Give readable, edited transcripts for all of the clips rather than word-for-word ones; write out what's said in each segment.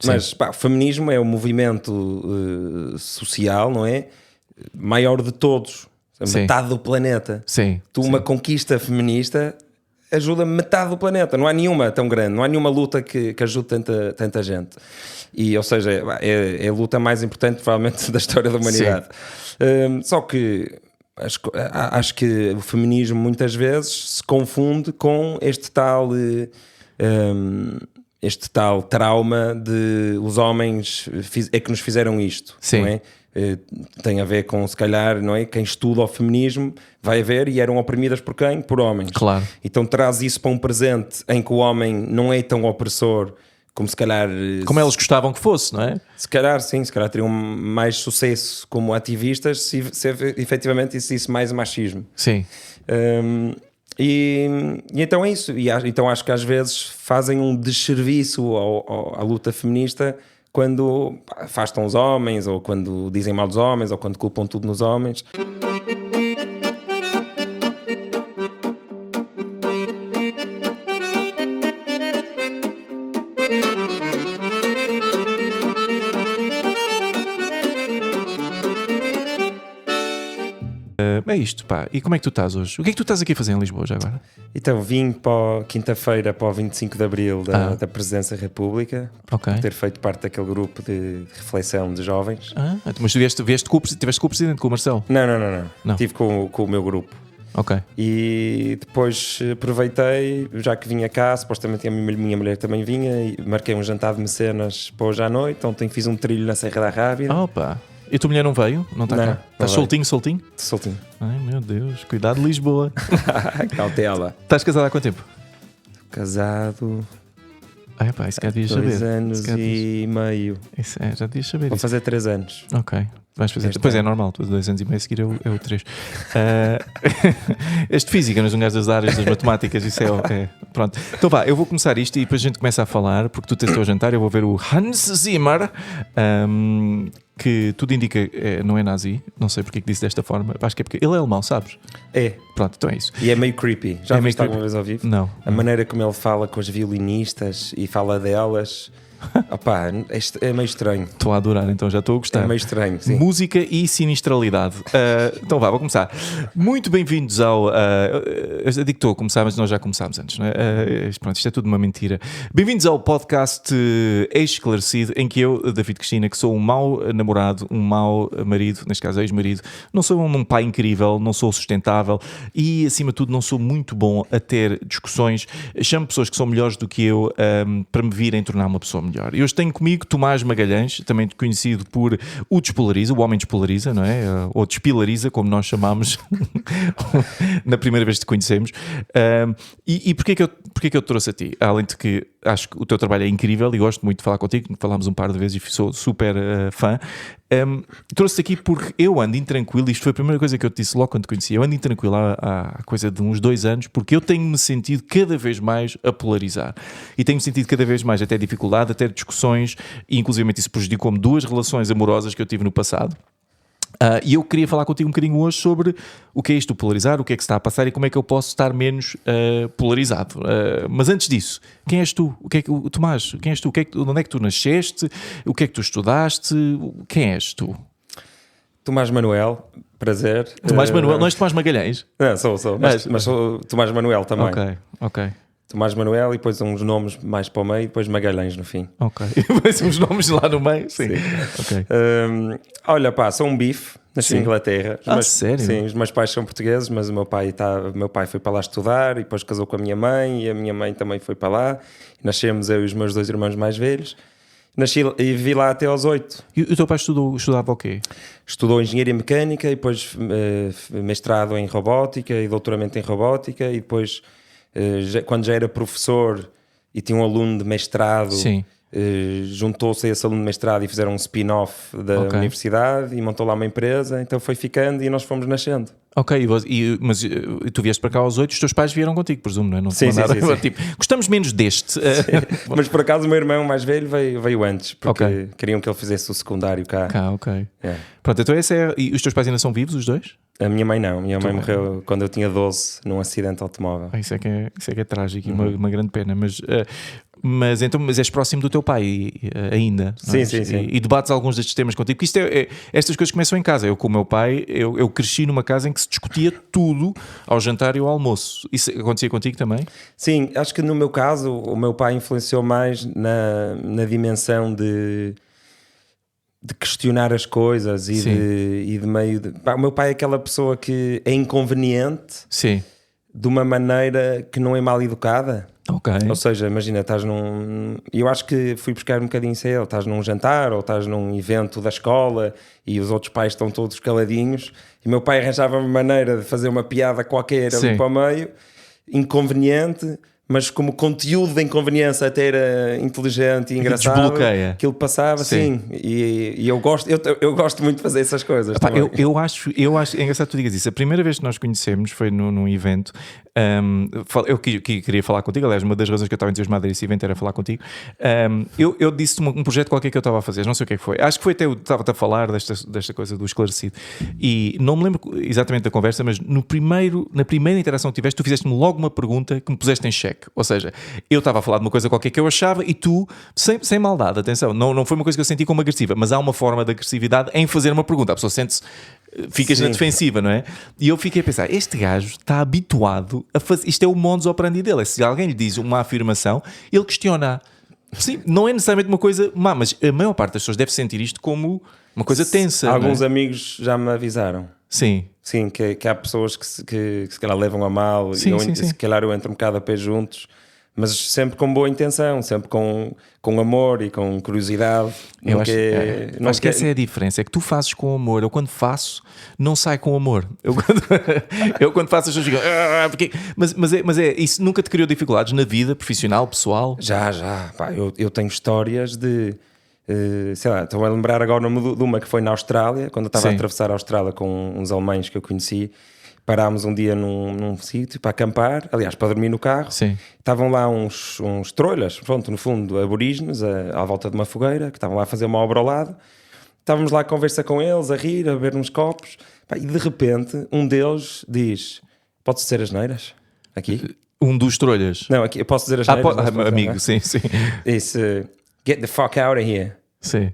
Mas o feminismo é o movimento social, não é? Maior de todos. Metade do planeta. Uma conquista feminista ajuda metade do planeta. Não há nenhuma tão grande, não há nenhuma luta que ajude tanta gente. E, ou seja, é a luta mais importante provavelmente da história da humanidade. Só que acho que o feminismo muitas vezes se confunde com este tal trauma de os homens é que nos fizeram isto. Não é? Tem a ver com, se calhar, não é? Quem estuda o feminismo vai ver, e eram oprimidas por quem? Por homens. Claro. Então traz isso para um presente em que o homem não é tão opressor como se calhar... Como elas gostavam que fosse, não é? Se calhar sim, se calhar teriam mais sucesso como ativistas se efetivamente existisse mais machismo. Sim. E então é isso. Então acho que às vezes fazem um desserviço à luta feminista quando afastam os homens, ou quando dizem mal dos homens, ou quando culpam tudo nos homens. É isto, pá. E como é que tu estás hoje? O que é que tu estás aqui a fazer em Lisboa já agora? Então vim para quinta-feira, para o 25 de Abril da Presidência da República, por ter feito parte daquele grupo de reflexão de jovens. Mas tu tiveste com o Presidente, com o Marcelo? Não. Estive com o meu grupo. E depois aproveitei, já que vinha cá, supostamente a minha mulher também vinha, e marquei um jantar de mecenas para hoje à noite. Ontem fiz um trilho na Serra da Rábida. E a tua mulher não veio? Não está cá? Estás soltinho? Soltinho. Ai meu Deus, cuidado de Lisboa. Cautela. Estás casado há quanto tempo? Casado... isso já devias saber. 2 anos e meio. Isso já devias saber. Vou fazer 3 anos. Ok. Vais fazer. Depois é normal, 2 anos e meio a seguir é o 3. Este física, nos lugares das áreas das matemáticas, isso é. Pronto. Então eu vou começar isto e depois a gente começa a falar, porque tu tens o teu jantar. Eu vou ver o Hans Zimmer, que tudo indica não é nazi, não sei porque é que disse desta forma. Acho que é porque ele é alemão, sabes? É. Pronto, então é isso. E é meio creepy. Já viste alguma vez ao vivo? Não. A maneira como ele fala com as violinistas e fala delas. É meio estranho. Estou a adorar, então já estou a gostar. É meio estranho, sim. Música e sinistralidade. Então vou começar. Muito bem-vindos ao... eu digo que estou a começar, mas nós já começámos antes, não é? Pronto, isto é tudo uma mentira. Bem-vindos ao podcast Esclarecido, em que eu, David Cristina, que sou um mau namorado, um mau marido, neste caso ex-marido, não sou um pai incrível, não sou sustentável e, acima de tudo, não sou muito bom a ter discussões. Chamo pessoas que são melhores do que eu para me virem tornar uma pessoa melhor. E hoje tenho comigo Tomás Magalhães, também conhecido por o Despolariza, o homem despolariza, não é? Ou despilariza, como nós chamámos na primeira vez que te conhecemos. E porquê que eu te trouxe a ti? Além de que acho que o teu trabalho é incrível e gosto muito de falar contigo, falámos um par de vezes e sou super fã. Trouxe-te aqui porque eu ando intranquilo, isto foi a primeira coisa que eu te disse logo quando te conheci, eu ando intranquilo há coisa de uns 2 anos, porque eu tenho-me sentido cada vez mais a polarizar e tenho-me sentido cada vez mais a ter dificuldade, a ter discussões, e inclusive isso prejudicou-me 2 relações amorosas que eu tive no passado. E eu queria falar contigo um bocadinho hoje sobre o que é isto do polarizar, o que é que se está a passar e como é que eu posso estar menos polarizado. Mas antes disso, quem és tu? Tomás, quem és tu? Onde é que tu nasceste? O que é que tu estudaste? Quem és tu? Tomás Manuel, prazer. Tomás Manuel, não és Tomás Magalhães? Não, sou, mas sou Tomás Manuel também. Ok. Tomás Manuel e depois uns nomes mais para o meio e depois Magalhães no fim. Ok. E depois uns nomes lá no meio? Sim. Ok. Olha, sou um bife, nasci em Inglaterra. Sério? Sim, os meus pais são portugueses, mas o meu pai foi para lá estudar e depois casou com a minha mãe e a minha mãe também foi para lá. Nascemos eu e os meus 2 irmãos mais velhos. Nasci e vivi lá até aos 8. E o teu pai estudava o quê? Estudou Engenharia Mecânica e depois mestrado em Robótica e doutoramento em Robótica e depois... quando já era professor e tinha um aluno de mestrado, juntou-se a esse aluno de mestrado e fizeram um spin-off da universidade e montou lá uma empresa, então foi ficando e nós fomos nascendo. Ok, mas tu vieste para cá aos 8, os teus pais vieram contigo, presumo, não é? Não sim. Tipo, gostamos menos deste. Mas por acaso o meu irmão mais velho veio antes, porque queriam que ele fizesse o secundário cá. Pronto, então e os teus pais ainda são vivos, os 2? A minha mãe não, minha mãe morreu quando eu tinha 12 num acidente de automóvel. Isso é que é trágico e uma grande pena, mas Mas és próximo do teu pai ainda. Sim, é? sim. E debates alguns destes temas contigo. Porque estas coisas começam em casa. Eu com o meu pai, eu cresci numa casa em que se discutia tudo ao jantar e ao almoço. Isso acontecia contigo também? Sim, acho que no meu caso o meu pai influenciou mais na dimensão de questionar as coisas e de meio de... O meu pai é aquela pessoa que é inconveniente de uma maneira que não é mal educada. Okay. Ou seja, imagina, estás num... Eu acho que fui buscar um bocadinho isso a ele. Estás num jantar ou estás num evento da escola e os outros pais estão todos caladinhos e o meu pai arranjava uma maneira de fazer uma piada qualquer ali para o meio, inconveniente, mas como conteúdo de inconveniência até era inteligente e engraçado, desbloqueia. Aquilo passava, sim. E eu gosto muito de fazer essas coisas. Epá, eu acho, é engraçado que tu digas isso. A primeira vez que nós conhecemos foi num evento. Eu queria falar contigo, aliás, uma das razões que eu estava entusiasmado desse evento era falar contigo. Eu disse-te um projeto qualquer que eu estava a fazer, não sei o que é que foi. Acho que foi até eu estava-te a falar desta coisa do esclarecido. E não me lembro exatamente da conversa, mas na primeira interação que tiveste, tu fizeste-me logo uma pergunta que me puseste em xeque. Ou seja, eu estava a falar de uma coisa qualquer que eu achava e tu, sem maldade, atenção, não foi uma coisa que eu senti como agressiva, mas há uma forma de agressividade em fazer uma pergunta. A pessoa sente-se, ficas na defensiva, não é? E eu fiquei a pensar, este gajo está habituado a fazer, isto é o modus operandi dele, se alguém lhe diz uma afirmação, ele questiona. Sim, não é necessariamente uma coisa má, mas a maior parte das pessoas deve sentir isto como uma coisa tensa. Alguns amigos já me avisaram. Sim, que há pessoas que se calhar levam a mal, sim. Se calhar eu entro um bocado a pé juntos, mas sempre com boa intenção, sempre com amor e com curiosidade. Eu acho que essa é a diferença, é que tu fazes com amor. Eu quando faço, não sai com amor. Eu quando faço as pessoas ficam... Mas isso nunca te criou dificuldades na vida profissional, pessoal? Já. Pá, eu tenho histórias de... sei lá, estou a lembrar agora o nome de uma que foi na Austrália, quando eu estava a atravessar a Austrália com uns alemães que eu conheci. Parámos um dia num sítio para acampar, aliás, para dormir no carro. Sim. Estavam lá uns trolhas, pronto, no fundo, aborígenes, à volta de uma fogueira, que estavam lá a fazer uma obra ao lado. Estávamos lá a conversar com eles, a rir, a beber uns copos. Pá, e de repente, um deles diz: pode-se dizer asneiras? Aqui? Um dos trolhas? Não, aqui, eu posso dizer asneiras? Amigo, sim. Disse: get the fuck out of here. Sim.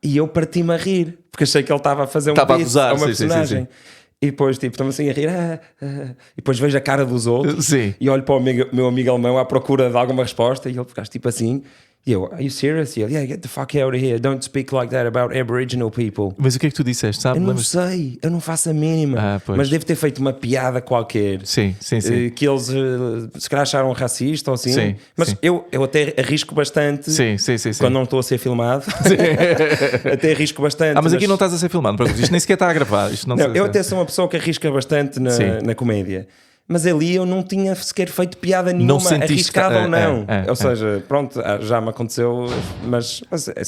E eu parti-me a rir, porque achei que ele estava a fazer um beat a uma personagem. Sim. E depois, estamos assim a rir, e depois vejo a cara dos outros. Sim. E olho para o meu amigo alemão à procura de alguma resposta e ele ficaste tipo assim. E eu, are you serious? E ele, yeah, get the fuck out of here, don't speak like that about Aboriginal people. Mas o que é que tu disseste, sabe? Eu não sei, eu não faço a mínima. Mas devo ter feito uma piada qualquer. Sim. Que eles se calhar acharam racista ou assim. Sim, mas eu até arrisco bastante. Sim. Quando não estou a ser filmado. Até arrisco bastante. Mas aqui não estás a ser filmado, isto nem sequer está a gravar. Isto não eu até sou uma pessoa que arrisca bastante na comédia. Mas ali eu não tinha sequer feito piada nenhuma, arriscada ou não. Ou seja, pronto, já me aconteceu, mas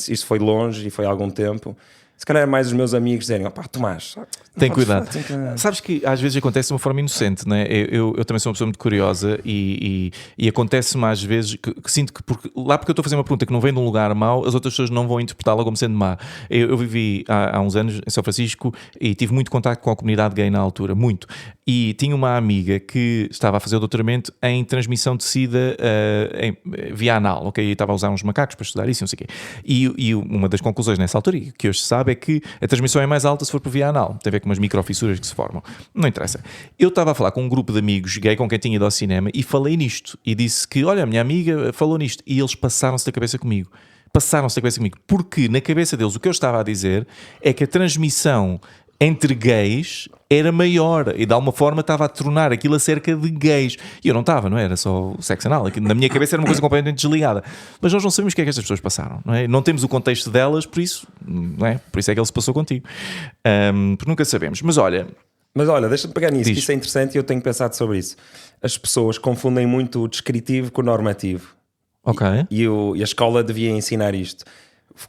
isso foi longe e foi há algum tempo. Se calhar mais os meus amigos dizerem, opá, Tomás, tem cuidado. Sabes que às vezes acontece de uma forma inocente, não é? Eu também sou uma pessoa muito curiosa e acontece-me às vezes que sinto que porque eu estou a fazer uma pergunta que não vem de um lugar mau, as outras pessoas não vão interpretá-la como sendo má. Eu vivi há uns anos em São Francisco e tive muito contacto com a comunidade gay na altura, muito. E tinha uma amiga que estava a fazer o doutoramento em transmissão de SIDA via anal, ok? E estava a usar uns macacos para estudar isso, não sei o quê. E uma das conclusões nessa altura, que hoje se sabe, é que a transmissão é mais alta se for por via anal. Tem a ver com umas microfissuras que se formam. Não interessa. Eu estava a falar com um grupo de amigos gay com quem tinha ido ao cinema e falei nisto. E disse que, olha, a minha amiga falou nisto. E eles passaram-se da cabeça comigo. Porque na cabeça deles o que eu estava a dizer é que a transmissão entre gays era maior e de alguma forma estava a tornar aquilo acerca de gays. E eu não estava, não era só sexo anal. Na minha cabeça era uma coisa completamente desligada. Mas nós não sabemos o que é que estas pessoas passaram, não é? Não temos o contexto delas, por isso, não é? Por isso é que ele se passou contigo. Porque nunca sabemos. Mas olha, deixa-me pegar nisso, que isso é interessante e eu tenho pensado sobre isso. As pessoas confundem muito o descritivo com o normativo. Ok. E a escola devia ensinar isto.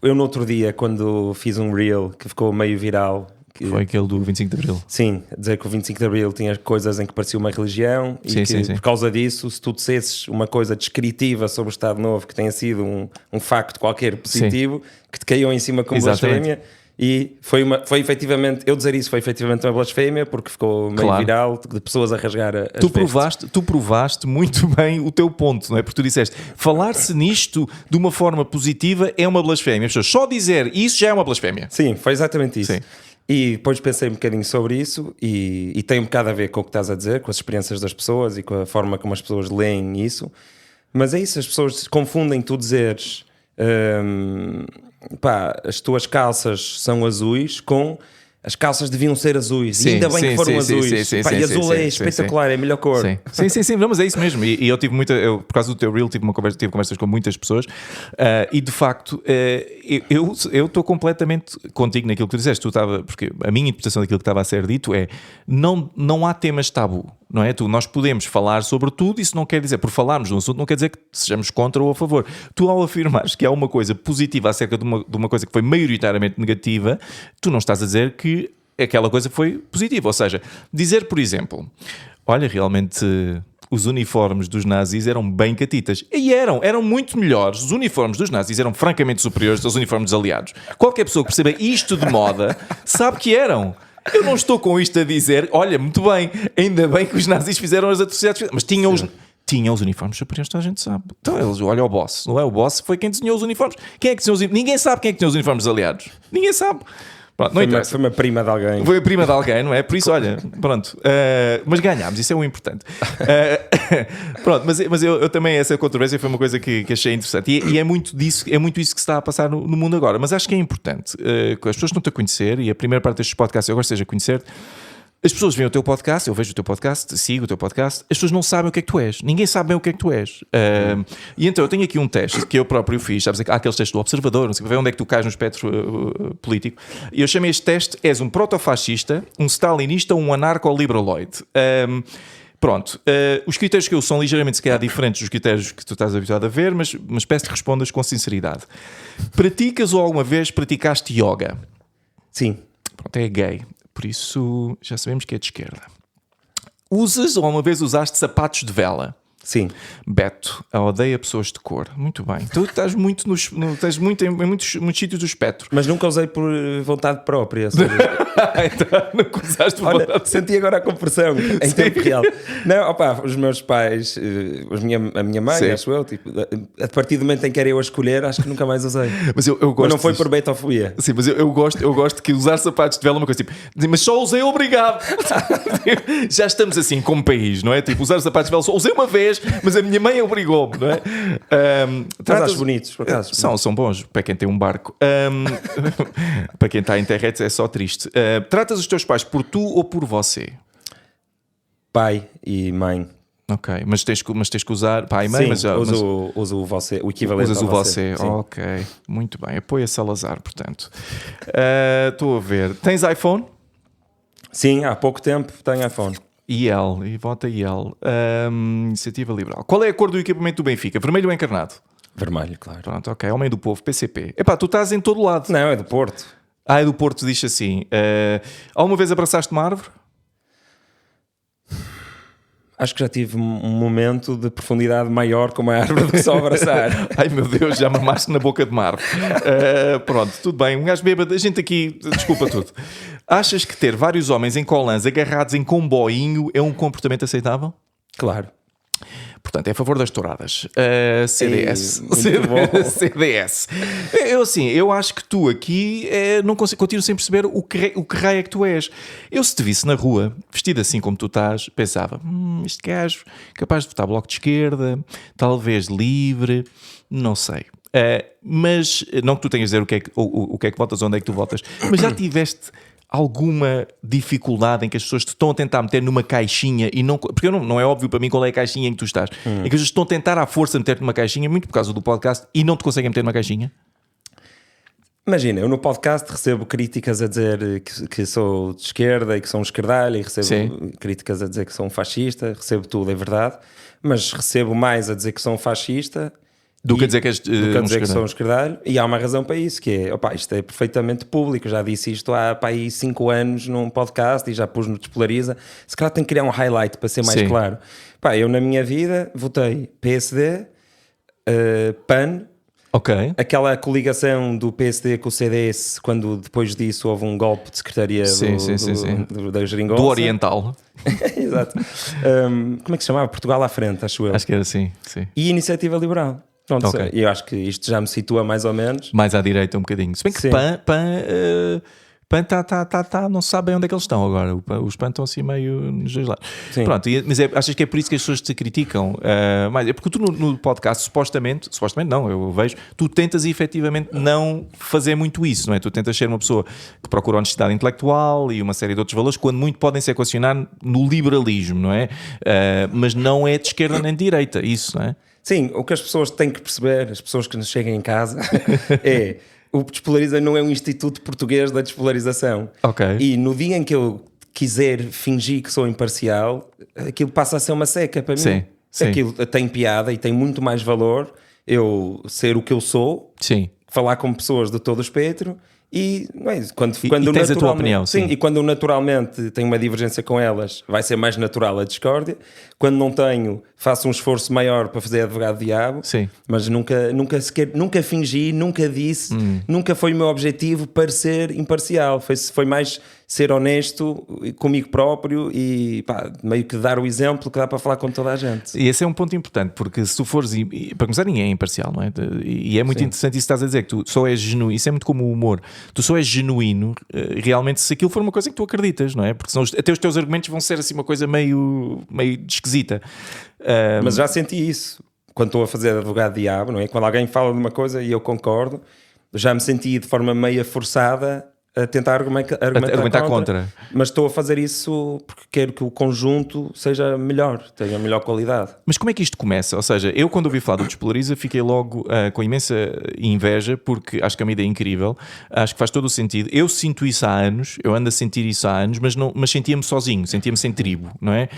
Eu no outro dia, quando fiz um reel que ficou meio viral... Foi aquele do 25 de Abril. Sim, dizer que o 25 de Abril tinha coisas em que parecia uma religião e sim. Por causa disso, se tu dissesses uma coisa descritiva sobre o Estado Novo que tenha sido um facto qualquer positivo, que te caiu em cima com blasfémia, E foi efetivamente, eu dizer isso foi efetivamente uma blasfémia, porque ficou meio viral de pessoas a rasgar as tu provaste muito bem o teu ponto, não é? Porque tu disseste, falar-se nisto de uma forma positiva é uma blasfémia. As pessoas só dizer isso já é uma blasfémia. Sim, foi exatamente isso. Sim. E depois pensei um bocadinho sobre isso e tem um bocado a ver com o que estás a dizer, com as experiências das pessoas e com a forma como as pessoas leem isso. Mas é isso, as pessoas confundem tu dizeres... as tuas calças são azuis com as calças deviam ser azuis, e ainda bem que foram azuis. E azul é espetacular, é a melhor cor. Sim, mas é isso mesmo. E eu tive por causa do teu reel, tive conversas com muitas pessoas, e de facto eu estou completamente contigo naquilo que tu disseste. Porque a minha interpretação daquilo que estava a ser dito é não há temas tabu. Não é? Nós podemos falar sobre tudo, isso não quer dizer, por falarmos de um assunto, não quer dizer que sejamos contra ou a favor. Tu, ao afirmares que há uma coisa positiva acerca de uma coisa que foi maioritariamente negativa, tu não estás a dizer que aquela coisa foi positiva. Ou seja, dizer, por exemplo, olha, realmente os uniformes dos nazis eram bem catitas. E eram muito melhores. Os uniformes dos nazis eram francamente superiores aos uniformes dos aliados. Qualquer pessoa que perceba isto de moda sabe que eram. Eu não estou com isto a dizer, olha, muito bem, ainda bem que os nazis fizeram as atrocidades, mas tinham os uniformes superiores, toda a gente sabe. Então eles, olha o Boss, não é? O Boss foi quem desenhou os uniformes. Quem é que desenhou os uniformes? Ninguém sabe quem é que tinha os uniformes dos aliados. Ninguém sabe. Pronto, foi uma prima de alguém. Foi a prima de alguém, não é? Por isso, olha, pronto. Mas ganhámos, isso é o importante. Pronto, mas eu também, essa controvérsia foi uma coisa que achei interessante. E é muito isso que se está a passar no mundo agora. Mas acho que é importante que as pessoas estão-te a conhecer, e a primeira parte destes podcasts eu gosto de conhecer. As pessoas veem o teu podcast, eu vejo o teu podcast, sigo o teu podcast, as pessoas não sabem o que é que tu és. Ninguém sabe bem o que é que tu és. E então eu tenho aqui um teste que eu próprio fiz, sabes? Há aqueles testes do observador, não sei, para ver onde é que tu cais no espectro político. E eu chamei este teste, és um protofascista, um stalinista ou um anarco-liberaloide. Pronto, os critérios que eu são ligeiramente, se calhar, diferentes dos critérios que tu estás habituado a ver, mas peço que respondas com sinceridade. Praticas ou alguma vez praticaste yoga? Sim. Pronto, é gay. Por isso, já sabemos que é de esquerda. Usas ou alguma vez usaste sapatos de vela? Sim. Beto, odeia pessoas de cor. Muito bem. Tu estás muito em muitos sítios do espectro. Mas nunca usei por vontade própria. Então, nunca usaste por vontade. Senti agora a conversão em tempo real. Não, os meus pais, a minha mãe, sim, acho eu, tipo, a partir do momento em que era eu a escolher, acho que nunca mais usei. Mas eu gosto. Mas não foi por betofobia. Sim, mas eu gosto que usar sapatos de vela é uma coisa tipo, mas só usei obrigado. Já estamos assim como país, não é? Tipo, usar sapatos de vela só usei uma vez, mas a minha mãe obrigou-me, não é? Mas acho bonitos, por acaso. São bons, para quem tem um barco. Para quem está em terra é só triste. Tratas os teus pais por tu ou por você? Pai e mãe. Ok, mas tens que usar pai e mãe. Sim, uso o você, o equivalente usas ao o você. Ok, muito bem. Apoia Salazar, portanto. Estou a ver. Tens iPhone? Sim, há pouco tempo tenho iPhone. IL, e vota IL. Iniciativa Liberal. Qual é a cor do equipamento do Benfica? Vermelho ou encarnado? Vermelho, claro. Pronto, ok. Homem do Povo, PCP. Epá, tu estás em todo lado. Não, é do Porto. É do Porto, diz assim. Alguma vez abraçaste uma árvore? Acho que já tive um momento de profundidade maior com uma árvore do que só abraçar. Ai meu Deus, já mamaste na boca de uma árvore. Pronto, tudo bem. Um gajo bêbado, a gente aqui desculpa tudo. Achas que ter vários homens em colãs agarrados em comboinho é um comportamento aceitável? Claro. Portanto, é a favor das touradas. CDS. CDS. Eu acho que tu aqui não consigo, continuo sem perceber o que raio é que tu és. Eu, se te visse na rua, vestido assim como tu estás, pensava, este gajo capaz de votar Bloco de Esquerda, talvez Livre, não sei. Mas, não que tu tenhas de dizer o que é que votas, onde é que tu votas, mas já tiveste alguma dificuldade em que as pessoas te estão a tentar meter numa caixinha e não... Porque não é óbvio para mim qual é a caixinha em que tu estás. Em que as pessoas estão a tentar à força meter-te numa caixinha, muito por causa do podcast, e não te conseguem meter numa caixinha? Imagina, eu no podcast recebo críticas a dizer que sou de esquerda e que sou um esquerdalho, e recebo críticas a dizer que sou um fascista, recebo tudo, é verdade, mas recebo mais a dizer que sou um fascista do que a dizer que és que sou um esquerdalho, e há uma razão para isso, que é, isto é perfeitamente público, já disse isto há 5 anos num podcast e já pus no Despolariza, se calhar tenho que criar um highlight para ser mais claro. Eu na minha vida votei PSD, PAN, Ok. Aquela coligação do PSD com o CDS, quando depois disso houve um golpe de secretaria da Geringonça. Do Oriental. Exato. Como é que se chamava? Portugal à frente, acho eu. Acho que era assim, sim. E Iniciativa Liberal. Pronto, okay. Eu acho que isto já me situa mais ou menos. Mais à direita um bocadinho. Se bem que PAN não se sabe bem onde é que eles estão agora. Os PAN estão assim meio nos dois lados. Pronto, mas achas que é por isso que as pessoas te criticam? É porque tu no podcast, supostamente não, eu vejo, tu tentas efetivamente não fazer muito isso, não é? Tu tentas ser uma pessoa que procura honestidade intelectual e uma série de outros valores, quando muito podem se equacionar no liberalismo, não é? Mas não é de esquerda nem de direita, isso, não é? Sim, o que as pessoas têm que perceber, as pessoas que nos chegam em casa, é... O Despolariza não é um instituto português da despolarização. Okay. E no dia em que eu quiser fingir que sou imparcial, aquilo passa a ser uma seca para mim. Sim. Aquilo tem piada e tem muito mais valor eu ser o que eu sou, sim. Falar com pessoas de todo o espectro e quando tens a tua opinião. Sim, e quando eu naturalmente tenho uma divergência com elas, vai ser mais natural a discórdia. Quando não tenho, faço um esforço maior para fazer advogado-diabo, mas nunca fingi, nunca disse, nunca foi o meu objetivo parecer imparcial. Foi mais ser honesto comigo próprio e meio que dar o exemplo que dá para falar com toda a gente. E esse é um ponto importante, porque se tu fores, para começar, ninguém é imparcial, não é? E é muito interessante isso que estás a dizer, que tu só és genuíno, isso é muito como o humor, tu só és genuíno realmente se aquilo for uma coisa que tu acreditas, não é? Porque senão até os teus argumentos vão ser assim uma coisa meio esquisita. Mas já senti isso quando estou a fazer advogado-diabo, não é? Quando alguém fala de uma coisa e eu concordo, já me senti de forma meio forçada a tentar argumentar contra. Mas estou a fazer isso porque quero que o conjunto seja melhor, tenha melhor qualidade. Mas como é que isto começa? Ou seja, eu quando ouvi falar do Despolariza fiquei logo com imensa inveja, porque acho que é uma ideia incrível, acho que faz todo o sentido. Eu sinto isso há anos, eu ando a sentir isso há anos, mas sentia-me sozinho, sentia-me sem tribo, não é?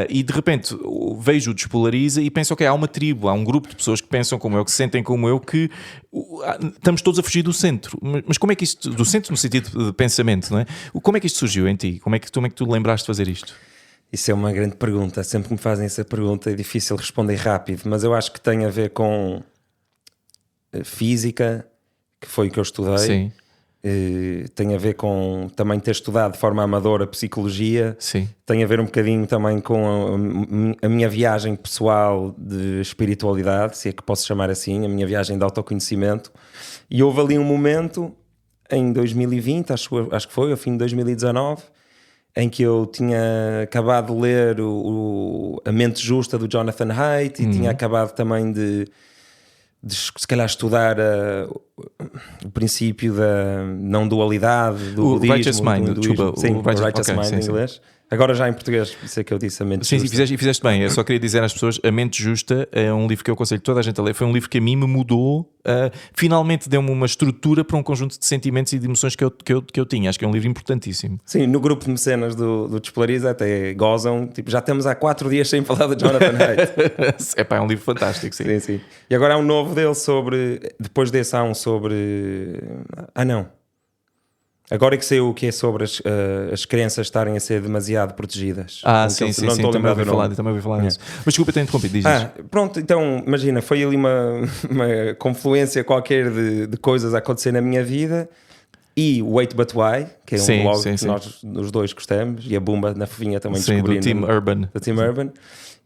E de repente vejo o Despolariza e penso, ok, há uma tribo, há um grupo de pessoas que pensam como eu, que se sentem como eu, que estamos todos a fugir do centro. Mas como é que isto, do centro no sentido de pensamento, não é? Como é que isto surgiu em ti? Como é que tu lembraste de fazer isto? Isso é uma grande pergunta. Sempre que me fazem essa pergunta é difícil responder rápido, mas eu acho que tem a ver com física, que foi o que eu estudei. Sim. Tem a ver com também ter estudado de forma amadora psicologia. Sim. Tem a ver um bocadinho também com a minha viagem pessoal de espiritualidade, se é que posso chamar assim, a minha viagem de autoconhecimento. E houve ali um momento em 2020, acho que foi, ao fim de 2019, em que eu tinha acabado de ler A Mente Justa do Jonathan Haidt e tinha acabado também de se calhar estudar o princípio da não dualidade do budismo, Righteous Mind, o Righteous Mind em inglês. Agora já em português, por isso é que eu disse A Mente Justa. Sim, fizeste bem. Eu só queria dizer às pessoas, A Mente Justa é um livro que eu aconselho toda a gente a ler. Foi um livro que a mim me mudou, finalmente deu-me uma estrutura para um conjunto de sentimentos e de emoções que eu tinha. Acho que é um livro importantíssimo. Sim, no grupo de mecenas do Despolariza até gozam, tipo, já temos há 4 dias sem falar de Jonathan Haidt. É um livro fantástico, sim. Sim. E agora há um novo dele depois desse há um sobre... não. Agora é que saiu o que é sobre as crianças estarem a ser demasiado protegidas. Sim. Também ouvi falar disso. Mas desculpa ter interrompido, diz isso. Pronto, então, imagina, foi ali uma confluência qualquer de coisas a acontecer na minha vida e o Wait But Why, que é um blog que nós os dois gostamos, e a Bumba na Fofinha também descobri. Do Team Urban.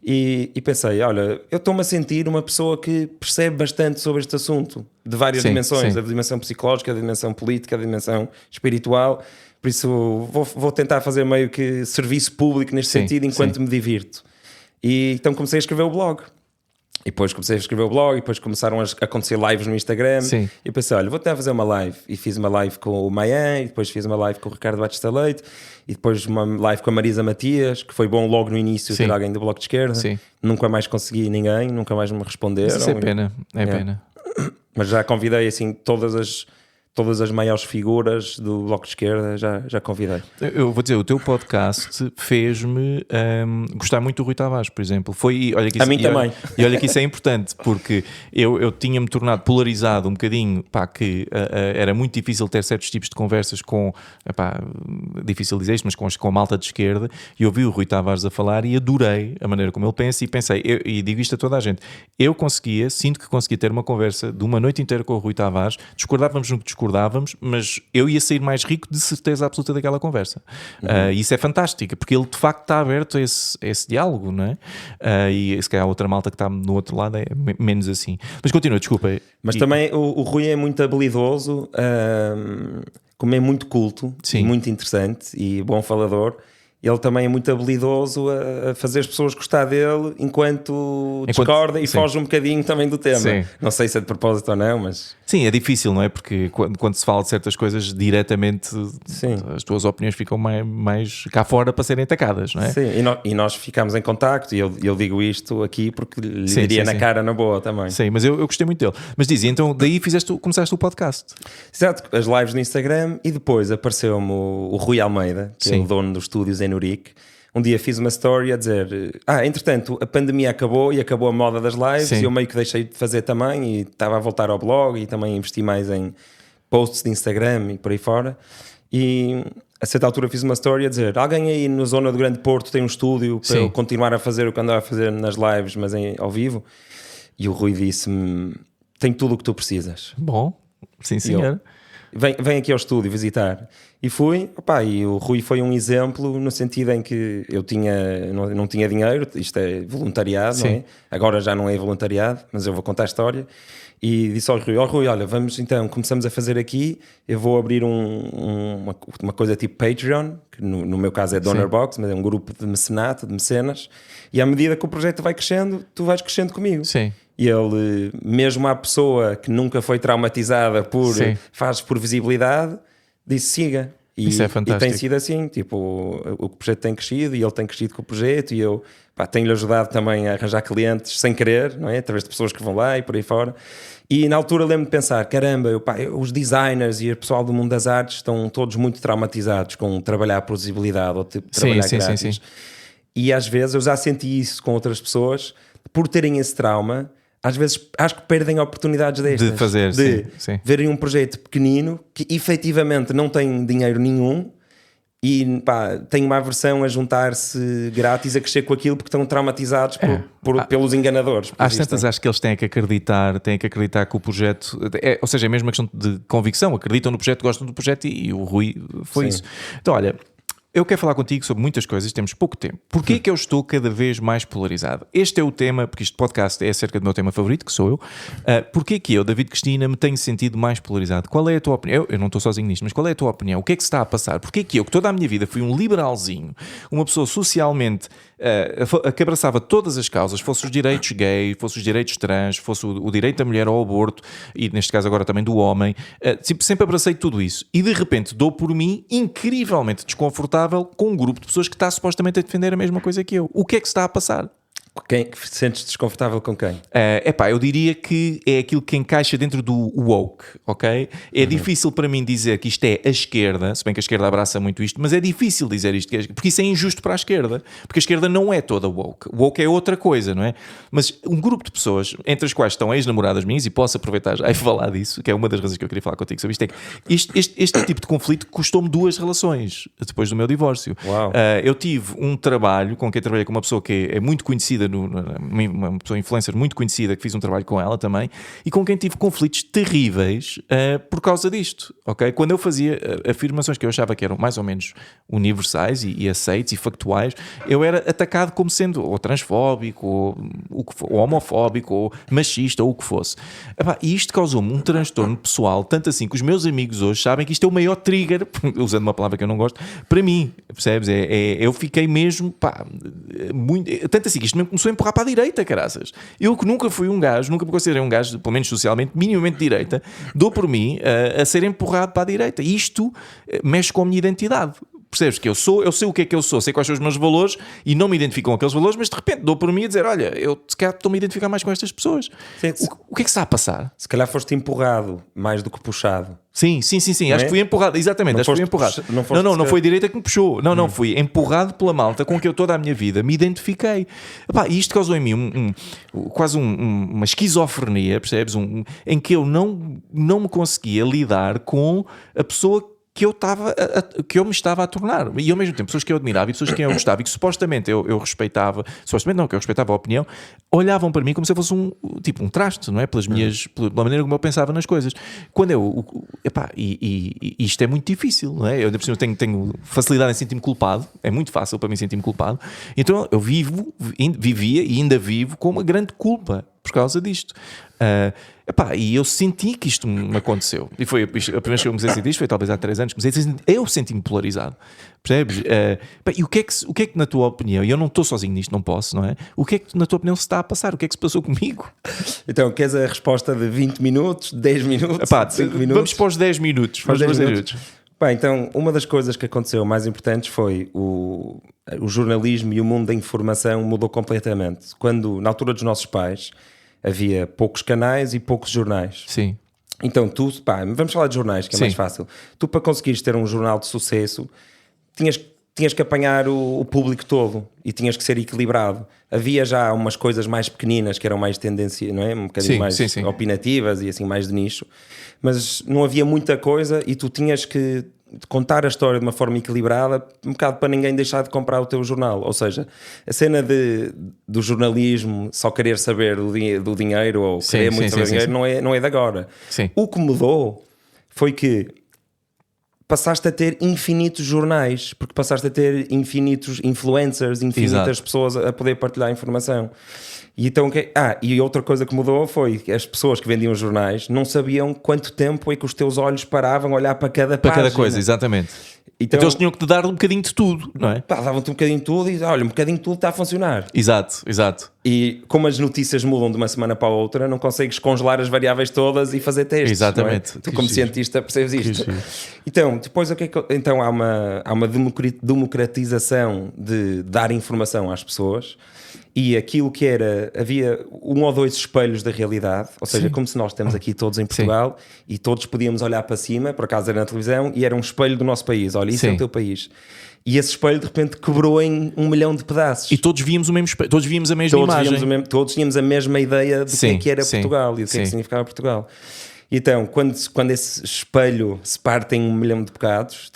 E pensei, olha, eu estou-me a sentir uma pessoa que percebe bastante sobre este assunto, de várias dimensões, a dimensão psicológica, a dimensão política, a dimensão espiritual, por isso vou tentar fazer meio que serviço público neste sentido enquanto me divirto. E então comecei a escrever o blog. E depois comecei a escrever o blog, e depois começaram a acontecer lives no Instagram. E pensei, olha, vou tentar fazer uma live. E fiz uma live com o Mayan, e depois fiz uma live com o Ricardo Batista Leite, e depois uma live com a Marisa Matias, que foi bom logo no início ter alguém do Bloco de Esquerda. Nunca mais consegui ninguém, nunca mais me responderam. Isso é pena, pena. Mas já convidei assim todas todas as maiores figuras do Bloco de Esquerda já convidei. Eu vou dizer, o teu podcast fez-me gostar muito do Rui Tavares, por exemplo. Olha que isso, a mim também. E olha que isso é importante, porque eu tinha-me tornado polarizado um bocadinho, que era muito difícil ter certos tipos de conversas com, difícil dizer isto, mas com a malta de esquerda, e ouvi o Rui Tavares a falar e adorei a maneira como ele pensa, e pensei, e digo isto a toda a gente, sinto que conseguia ter uma conversa de uma noite inteira com o Rui Tavares, discordávamos no que discordávamos, mas eu ia sair mais rico de certeza absoluta daquela conversa. Isso é fantástico, porque ele de facto está aberto a esse diálogo, não é? E se calhar a outra malta que está no outro lado é menos assim. Mas continua, desculpa. Mas também o Rui é muito habilidoso, como é muito culto, muito interessante e bom falador. Ele também é muito habilidoso a fazer as pessoas gostar dele enquanto discorda e foge um bocadinho também do tema. Sim. Não sei se é de propósito ou não, mas... Sim, é difícil, não é? Porque quando se fala de certas coisas diretamente, as tuas opiniões ficam mais cá fora para serem atacadas, não é? Sim, e nós ficamos em contacto e eu digo isto aqui porque lhe diria na cara na boa também. Sim, mas eu gostei muito dele. Mas dizia, então daí começaste o podcast. Exato, as lives no Instagram e depois apareceu-me o Rui Almeida, que é o dono dos estúdios em Urique. Um dia fiz uma story a dizer entretanto a pandemia acabou e acabou a moda das lives e eu meio que deixei de fazer também e estava a voltar ao blog e também investi mais em posts de Instagram e por aí fora, e a certa altura fiz uma story a dizer alguém aí na zona do Grande Porto tem um estúdio para eu continuar a fazer o que andava a fazer nas lives mas ao vivo, e o Rui disse-me tem tudo o que tu precisas. Bom, sim senhor. Vem aqui ao estúdio visitar. E fui, e o Rui foi um exemplo no sentido em que eu não tinha dinheiro, isto é voluntariado, não é? Agora já não é voluntariado, mas eu vou contar a história. E disse ao Rui, olha, vamos então, começamos a fazer aqui, eu vou abrir uma coisa tipo Patreon, que no meu caso é DonorBox, mas é um grupo de mecenato, de mecenas, e à medida que o projeto vai crescendo, tu vais crescendo comigo. Sim. E ele, mesmo à pessoa que nunca foi traumatizada faz por visibilidade, disse siga. Isso é fantástico. E tem sido assim, tipo, o projeto tem crescido e ele tem crescido com o projeto e eu tenho-lhe ajudado também a arranjar clientes sem querer, não é? Através de pessoas que vão lá e por aí fora. E na altura lembro-me de pensar, caramba, os designers e o pessoal do mundo das artes estão todos muito traumatizados com trabalhar por visibilidade ou trabalhar grátis. Sim. E às vezes eu já senti isso com outras pessoas, por terem esse trauma. Às vezes acho que perdem oportunidades destas. De fazer, sim. Verem um projeto pequenino que efetivamente não tem dinheiro nenhum e tem uma aversão a juntar-se grátis a crescer com aquilo porque estão traumatizados pelos enganadores. Às tantas acho que eles têm que acreditar que o projeto... ou seja, é mesmo uma questão de convicção. Acreditam no projeto, gostam do projeto e o Rui foi isso. Então olha... Eu quero falar contigo sobre muitas coisas, temos pouco tempo. Porquê que eu estou cada vez mais polarizado? Este é o tema, porque este podcast é acerca do meu tema favorito, que sou eu. Porquê que eu, David Cristina, me tenho sentido mais polarizado? Qual é a tua opinião? Eu não estou sozinho nisto, mas qual é a tua opinião? O que é que se está a passar? Porquê que eu, que toda a minha vida fui um liberalzinho, uma pessoa socialmente que abraçava todas as causas, fosse os direitos gay, fosse os direitos trans, fosse o direito da mulher ao aborto, e neste caso agora também do homem, sempre abracei tudo isso. E de repente dou por mim incrivelmente desconfortável com um grupo de pessoas que está supostamente a defender a mesma coisa que eu. O que é que se está a passar? Quem que te sentes desconfortável com quem? Eu diria que é aquilo que encaixa dentro do woke, ok? É difícil para mim dizer que isto é a esquerda, se bem que a esquerda abraça muito isto, mas é difícil dizer isto, porque isso é injusto para a esquerda, porque a esquerda não é toda woke. Woke é outra coisa, não é? Mas um grupo de pessoas, entre as quais estão ex-namoradas minhas, e posso aproveitar já e falar disso, que é uma das razões que eu queria falar contigo sobre isto, é que este tipo de conflito custou-me 2 relações depois do meu divórcio. Eu tive um trabalho com quem trabalhei com uma pessoa que é muito conhecida, uma pessoa influencer muito conhecida, que fiz um trabalho com ela também, e com quem tive conflitos terríveis por causa disto, ok? Quando eu fazia afirmações que eu achava que eram mais ou menos universais e aceites e factuais, eu era atacado como sendo ou transfóbico, ou homofóbico, ou machista, ou o que fosse. E isto causou-me um transtorno pessoal, tanto assim que os meus amigos hoje sabem que isto é o maior trigger, usando uma palavra que eu não gosto, para mim, percebes? Eu fiquei mesmo, muito... Tanto assim que isto mesmo começou a empurrar para a direita, caraças. Eu que nunca fui um gajo, nunca me considerei um gajo, pelo menos socialmente, minimamente de direita, dou por mim a ser empurrado para a direita. E isto mexe com a minha identidade. Percebes que eu sei o que é que eu sou, sei quais são os meus valores e não me identifico com aqueles valores, mas de repente dou por mim a dizer, olha, eu se calhar estou-me a identificar mais com estas pessoas. O que é que está a passar? Se calhar foste empurrado mais do que puxado. Sim. Acho que fui empurrado. Exatamente, acho que fui empurrado. Não foi a direita que me puxou. Não, fui empurrado pela malta com que eu toda a minha vida me identifiquei. Epá, isto causou em mim quase uma esquizofrenia, percebes? Em que eu não me conseguia lidar com a pessoa que eu me estava a tornar. E ao mesmo tempo, pessoas que eu admirava e pessoas que eu gostava e que supostamente eu respeitava, que eu respeitava a opinião, olhavam para mim como se eu fosse um traste, não é? Pela maneira como eu pensava nas coisas. Quando isto é muito difícil, não é? Eu tenho facilidade em sentir-me culpado, é muito fácil para mim sentir-me culpado, então eu vivia e ainda vivo com uma grande culpa por causa disto. E eu senti que isto me aconteceu. E foi a primeira vez que eu comecei a sentir isto, foi talvez há 3 anos, eu senti-me polarizado. Percebes? E o que é que na tua opinião, e eu não estou sozinho nisto, não posso, não é? O que é que na tua opinião se está a passar? O que é que se passou comigo? Então, queres a resposta de 20 minutos, 10 minutos, 5 minutos? Vamos para os 10 minutos. Então, uma das coisas que aconteceu mais importantes foi o jornalismo e o mundo da informação mudou completamente. Quando, na altura dos nossos pais, havia poucos canais e poucos jornais. Sim. Então vamos falar de jornais, que é mais fácil. Tu, para conseguires ter um jornal de sucesso, tinhas que apanhar o público todo e tinhas que ser equilibrado. Havia já umas coisas mais pequeninas que eram mais tendência, não é? Um bocadinho mais opinativas e assim mais de nicho, mas não havia muita coisa e tu tinhas que contar a história de uma forma equilibrada, um bocado para ninguém deixar de comprar o teu jornal. Ou seja, a cena do jornalismo só querer saber do dinheiro ou querer muito saber dinheiro não é de agora. Sim. O que mudou foi que passaste a ter infinitos jornais, porque passaste a ter infinitos influencers, infinitas pessoas a poder partilhar informação. E então, e outra coisa que mudou foi que as pessoas que vendiam jornais não sabiam quanto tempo é que os teus olhos paravam a olhar para cada página. Para cada coisa, exatamente. Então eles tinham que te dar um bocadinho de tudo, não é? Davam-te um bocadinho de tudo e olha, um bocadinho de tudo está a funcionar. Exato. E como as notícias mudam de uma semana para a outra, não consegues congelar as variáveis todas e fazer testes. Exatamente. Não é? Tu, como cientista, percebes isto. Então, depois então há uma democratização de dar informação às pessoas. E aquilo que havia 1 ou 2 espelhos da realidade, ou seja, como se nós estamos aqui todos em Portugal e todos podíamos olhar para cima, por acaso era na televisão, e era um espelho do nosso país, olha, isso é o teu país. E esse espelho de repente quebrou em 1 milhão de pedaços. E todos víamos o mesmo espelho, todos víamos a mesma imagem. Todos tínhamos a mesma ideia do que era Portugal e do que significava Portugal. E então, quando esse espelho se parte em 1 milhão de bocados,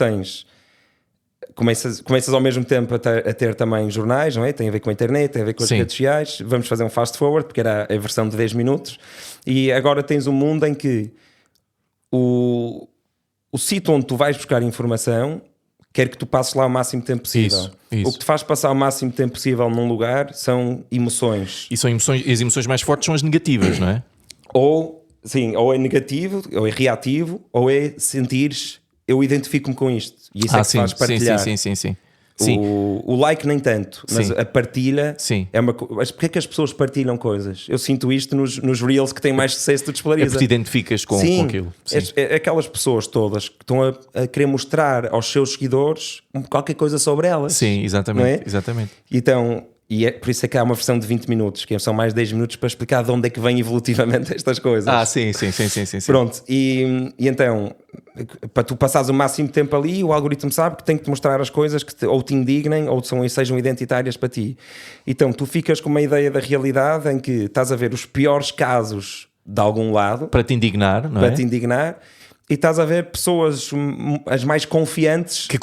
começas ao mesmo tempo a ter também jornais, não é? Tem a ver com a internet, tem a ver com as redes sociais. Vamos fazer um fast forward, porque era a versão de 10 minutos. E agora tens um mundo em que o sítio onde tu vais buscar informação quer que tu passes lá o máximo tempo possível. Isso. O que te faz passar o máximo tempo possível num lugar são emoções. E as emoções mais fortes são as negativas, não é? Ou é negativo, ou é reativo, ou é sentires... Eu identifico-me com isto. E isso é que faz partilhar. Sim. O like nem tanto, mas a partilha é uma coisa. Mas porquê é que as pessoas partilham coisas? Eu sinto isto nos Reels que têm mais sucesso do Despolariza. É porque te identificas com aquilo. É aquelas pessoas todas que estão a querer mostrar aos seus seguidores qualquer coisa sobre elas. Sim, exatamente. Então... E por isso é que há uma versão de 20 minutos, que são mais 10 minutos para explicar de onde é que vem evolutivamente estas coisas. Sim. Pronto, e então, para tu passares o máximo de tempo ali, o algoritmo sabe que tem que te mostrar as coisas que ou te indignem ou sejam identitárias para ti. Então, tu ficas com uma ideia da realidade em que estás a ver os piores casos de algum lado. Para te indignar, não é? Para te indignar. E estás a ver pessoas, as mais confiantes... Que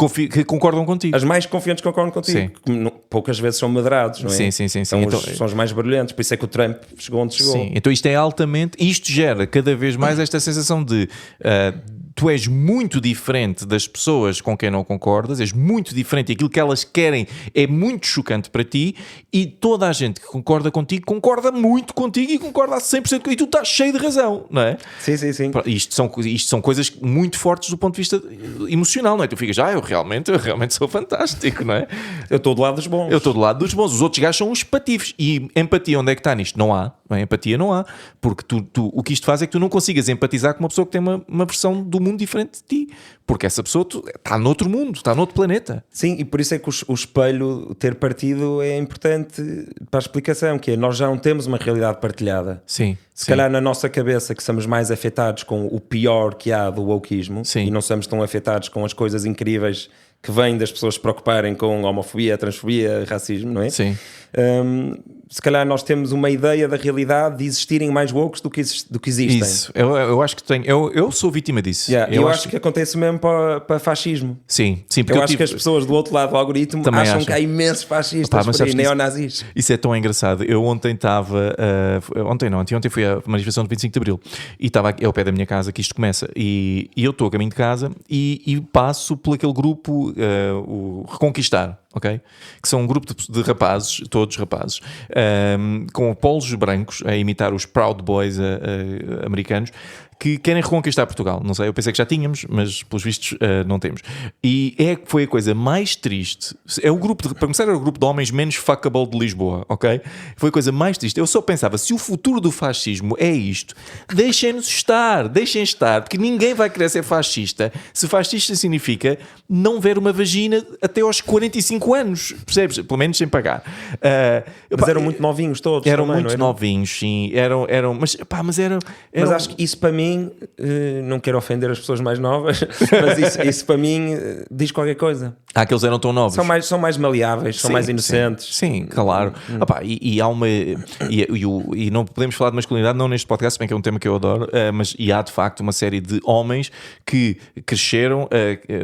concordam contigo. As mais confiantes que concordam contigo. Que poucas vezes são moderados, não é? Sim. São os mais barulhentos. Por isso é que o Trump chegou onde chegou. Sim, então isto é altamente... Isto gera cada vez mais esta sensação de... tu és muito diferente das pessoas com quem não concordas, és muito diferente e aquilo que elas querem é muito chocante para ti e toda a gente que concorda contigo concorda muito contigo e concorda a 100% e tu estás cheio de razão, não é? Sim. Isto são coisas muito fortes do ponto de vista emocional, não é? Tu ficas, eu realmente sou fantástico, não é? Eu estou do lado dos bons. Os outros gajos são uns patifes. E empatia onde é que está nisto? Não há. não é? Empatia não há, porque o que isto faz é que tu não consigas empatizar com uma pessoa que tem uma versão do mundo diferente de ti, porque essa pessoa está noutro mundo, está noutro planeta. Sim, e por isso é que o espelho ter partido é importante para a explicação, que é, nós já não temos uma realidade partilhada. Sim. Se calhar na nossa cabeça que somos mais afetados com o pior que há do wokeismo, e não somos tão afetados com as coisas incríveis que vêm das pessoas se preocuparem com homofobia, transfobia, racismo, não é? Sim. Se calhar nós temos uma ideia da realidade de existirem mais wokes do que existem. Isso, eu acho que tenho. Eu sou vítima disso. Eu acho que acontece mesmo para fascismo. Sim, porque eu acho que as pessoas do outro lado do algoritmo acham que há imensos fascistas por aí, neonazis. Isso é tão engraçado. Eu ontem estava. Ontem fui à manifestação do 25 de Abril e estava ao pé da minha casa que isto começa. E eu estou a caminho de casa e passo por aquele grupo, o Reconquistar. Okay? Que são um grupo de rapazes, todos rapazes, com polos brancos a imitar os Proud Boys americanos, que querem reconquistar Portugal. Não sei, eu pensei que já tínhamos, mas pelos vistos não temos. E foi a coisa mais triste. É o grupo, para começar, era o grupo de homens menos fuckable de Lisboa, ok? Foi a coisa mais triste. Eu só pensava, se o futuro do fascismo é isto, deixem estar, porque ninguém vai querer ser fascista. Se fascista significa não ver uma vagina até aos 45 anos, percebes? Pelo menos sem pagar. Mas eram muito novinhos todos. Eram muito novinhos, sim. Mas acho que isso para mim, não quero ofender as pessoas mais novas, mas isso para mim diz qualquer coisa. Aqueles eram tão novos. São mais maleáveis, são mais inocentes. Sim, claro. E há uma. E não podemos falar de masculinidade, não neste podcast, se bem que é um tema que eu adoro, mas há de facto uma série de homens que cresceram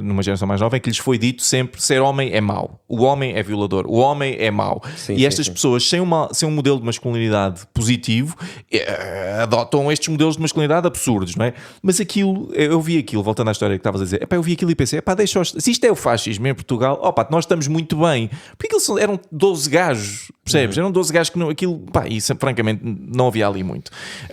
numa geração mais nova em que lhes foi dito sempre: ser homem é mau, o homem é violador, o homem é mau. E estas pessoas, sem um modelo de masculinidade positivo, adotam estes modelos de masculinidade absurdos, não é? Mas aquilo, eu vi aquilo, voltando à história que estavas a dizer, eu vi aquilo e pensei, se isto é o fascismo em Portugal, nós estamos muito bem. Porque aquilo eram 12 gajos, percebes? Eram 12 gajos que não, aquilo, isso francamente não havia ali muito.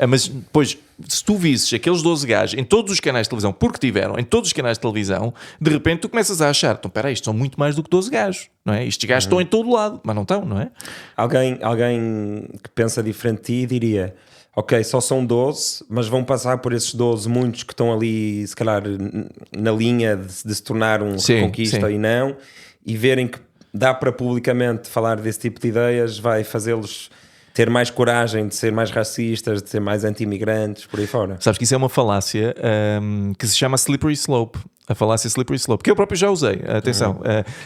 Mas depois, se tu visses aqueles 12 gajos em todos os canais de televisão, porque tiveram, em todos os canais de televisão, de repente tu começas a achar, então peraí, isto são muito mais do que 12 gajos, não é? Estes gajos estão em todo lado, mas não estão, não é? Alguém que pensa diferente de ti diria, ok, só são 12, mas vão passar por esses 12 muitos que estão ali, se calhar, na linha de se tornar um reconquista e não, e verem que dá para publicamente falar desse tipo de ideias, vai fazê-los ter mais coragem de ser mais racistas, de ser mais anti-imigrantes, por aí fora. Sabes que isso é uma falácia que se chama slippery slope. A falácia slippery slope, que eu próprio já usei, atenção,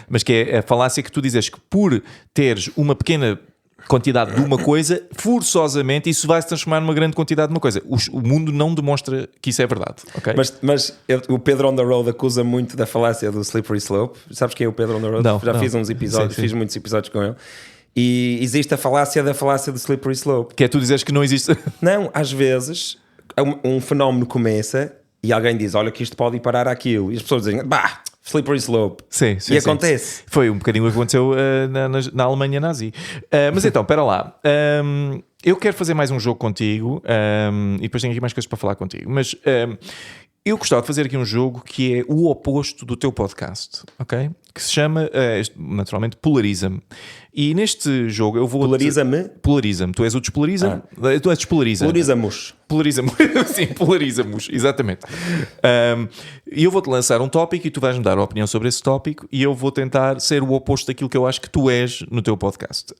mas que é a falácia que tu dizes que por teres uma pequena quantidade de uma coisa, forçosamente isso vai se transformar numa grande quantidade de uma coisa. O mundo não demonstra que isso é verdade, ok? Mas o Pedro on the Road acusa muito da falácia do slippery slope. Sabes quem é o Pedro on the Road? Já fiz uns episódios, fiz muitos episódios com ele. E existe a falácia da slippery slope. Que é tu dizes que não existe? Não, às vezes um fenómeno começa e alguém diz, olha que isto pode ir parar àquilo. E as pessoas dizem, slippery slope. Sim, e acontece. Foi um bocadinho o que aconteceu na Alemanha nazi. Mas então, espera lá. Eu quero fazer mais um jogo contigo e depois tenho aqui mais coisas para falar contigo. Mas eu gostava de fazer aqui um jogo que é o oposto do teu podcast, ok? Que se chama, naturalmente, Polariza-me. E neste jogo eu vou... Polariza-me? Polariza-me. Tu és o Despolariza? Tu és Despolariza. Polarizamos. Sim, polarizamos, exatamente. E eu vou-te lançar um tópico e tu vais-me dar a opinião sobre esse tópico e eu vou tentar ser o oposto daquilo que eu acho que tu és no teu podcast.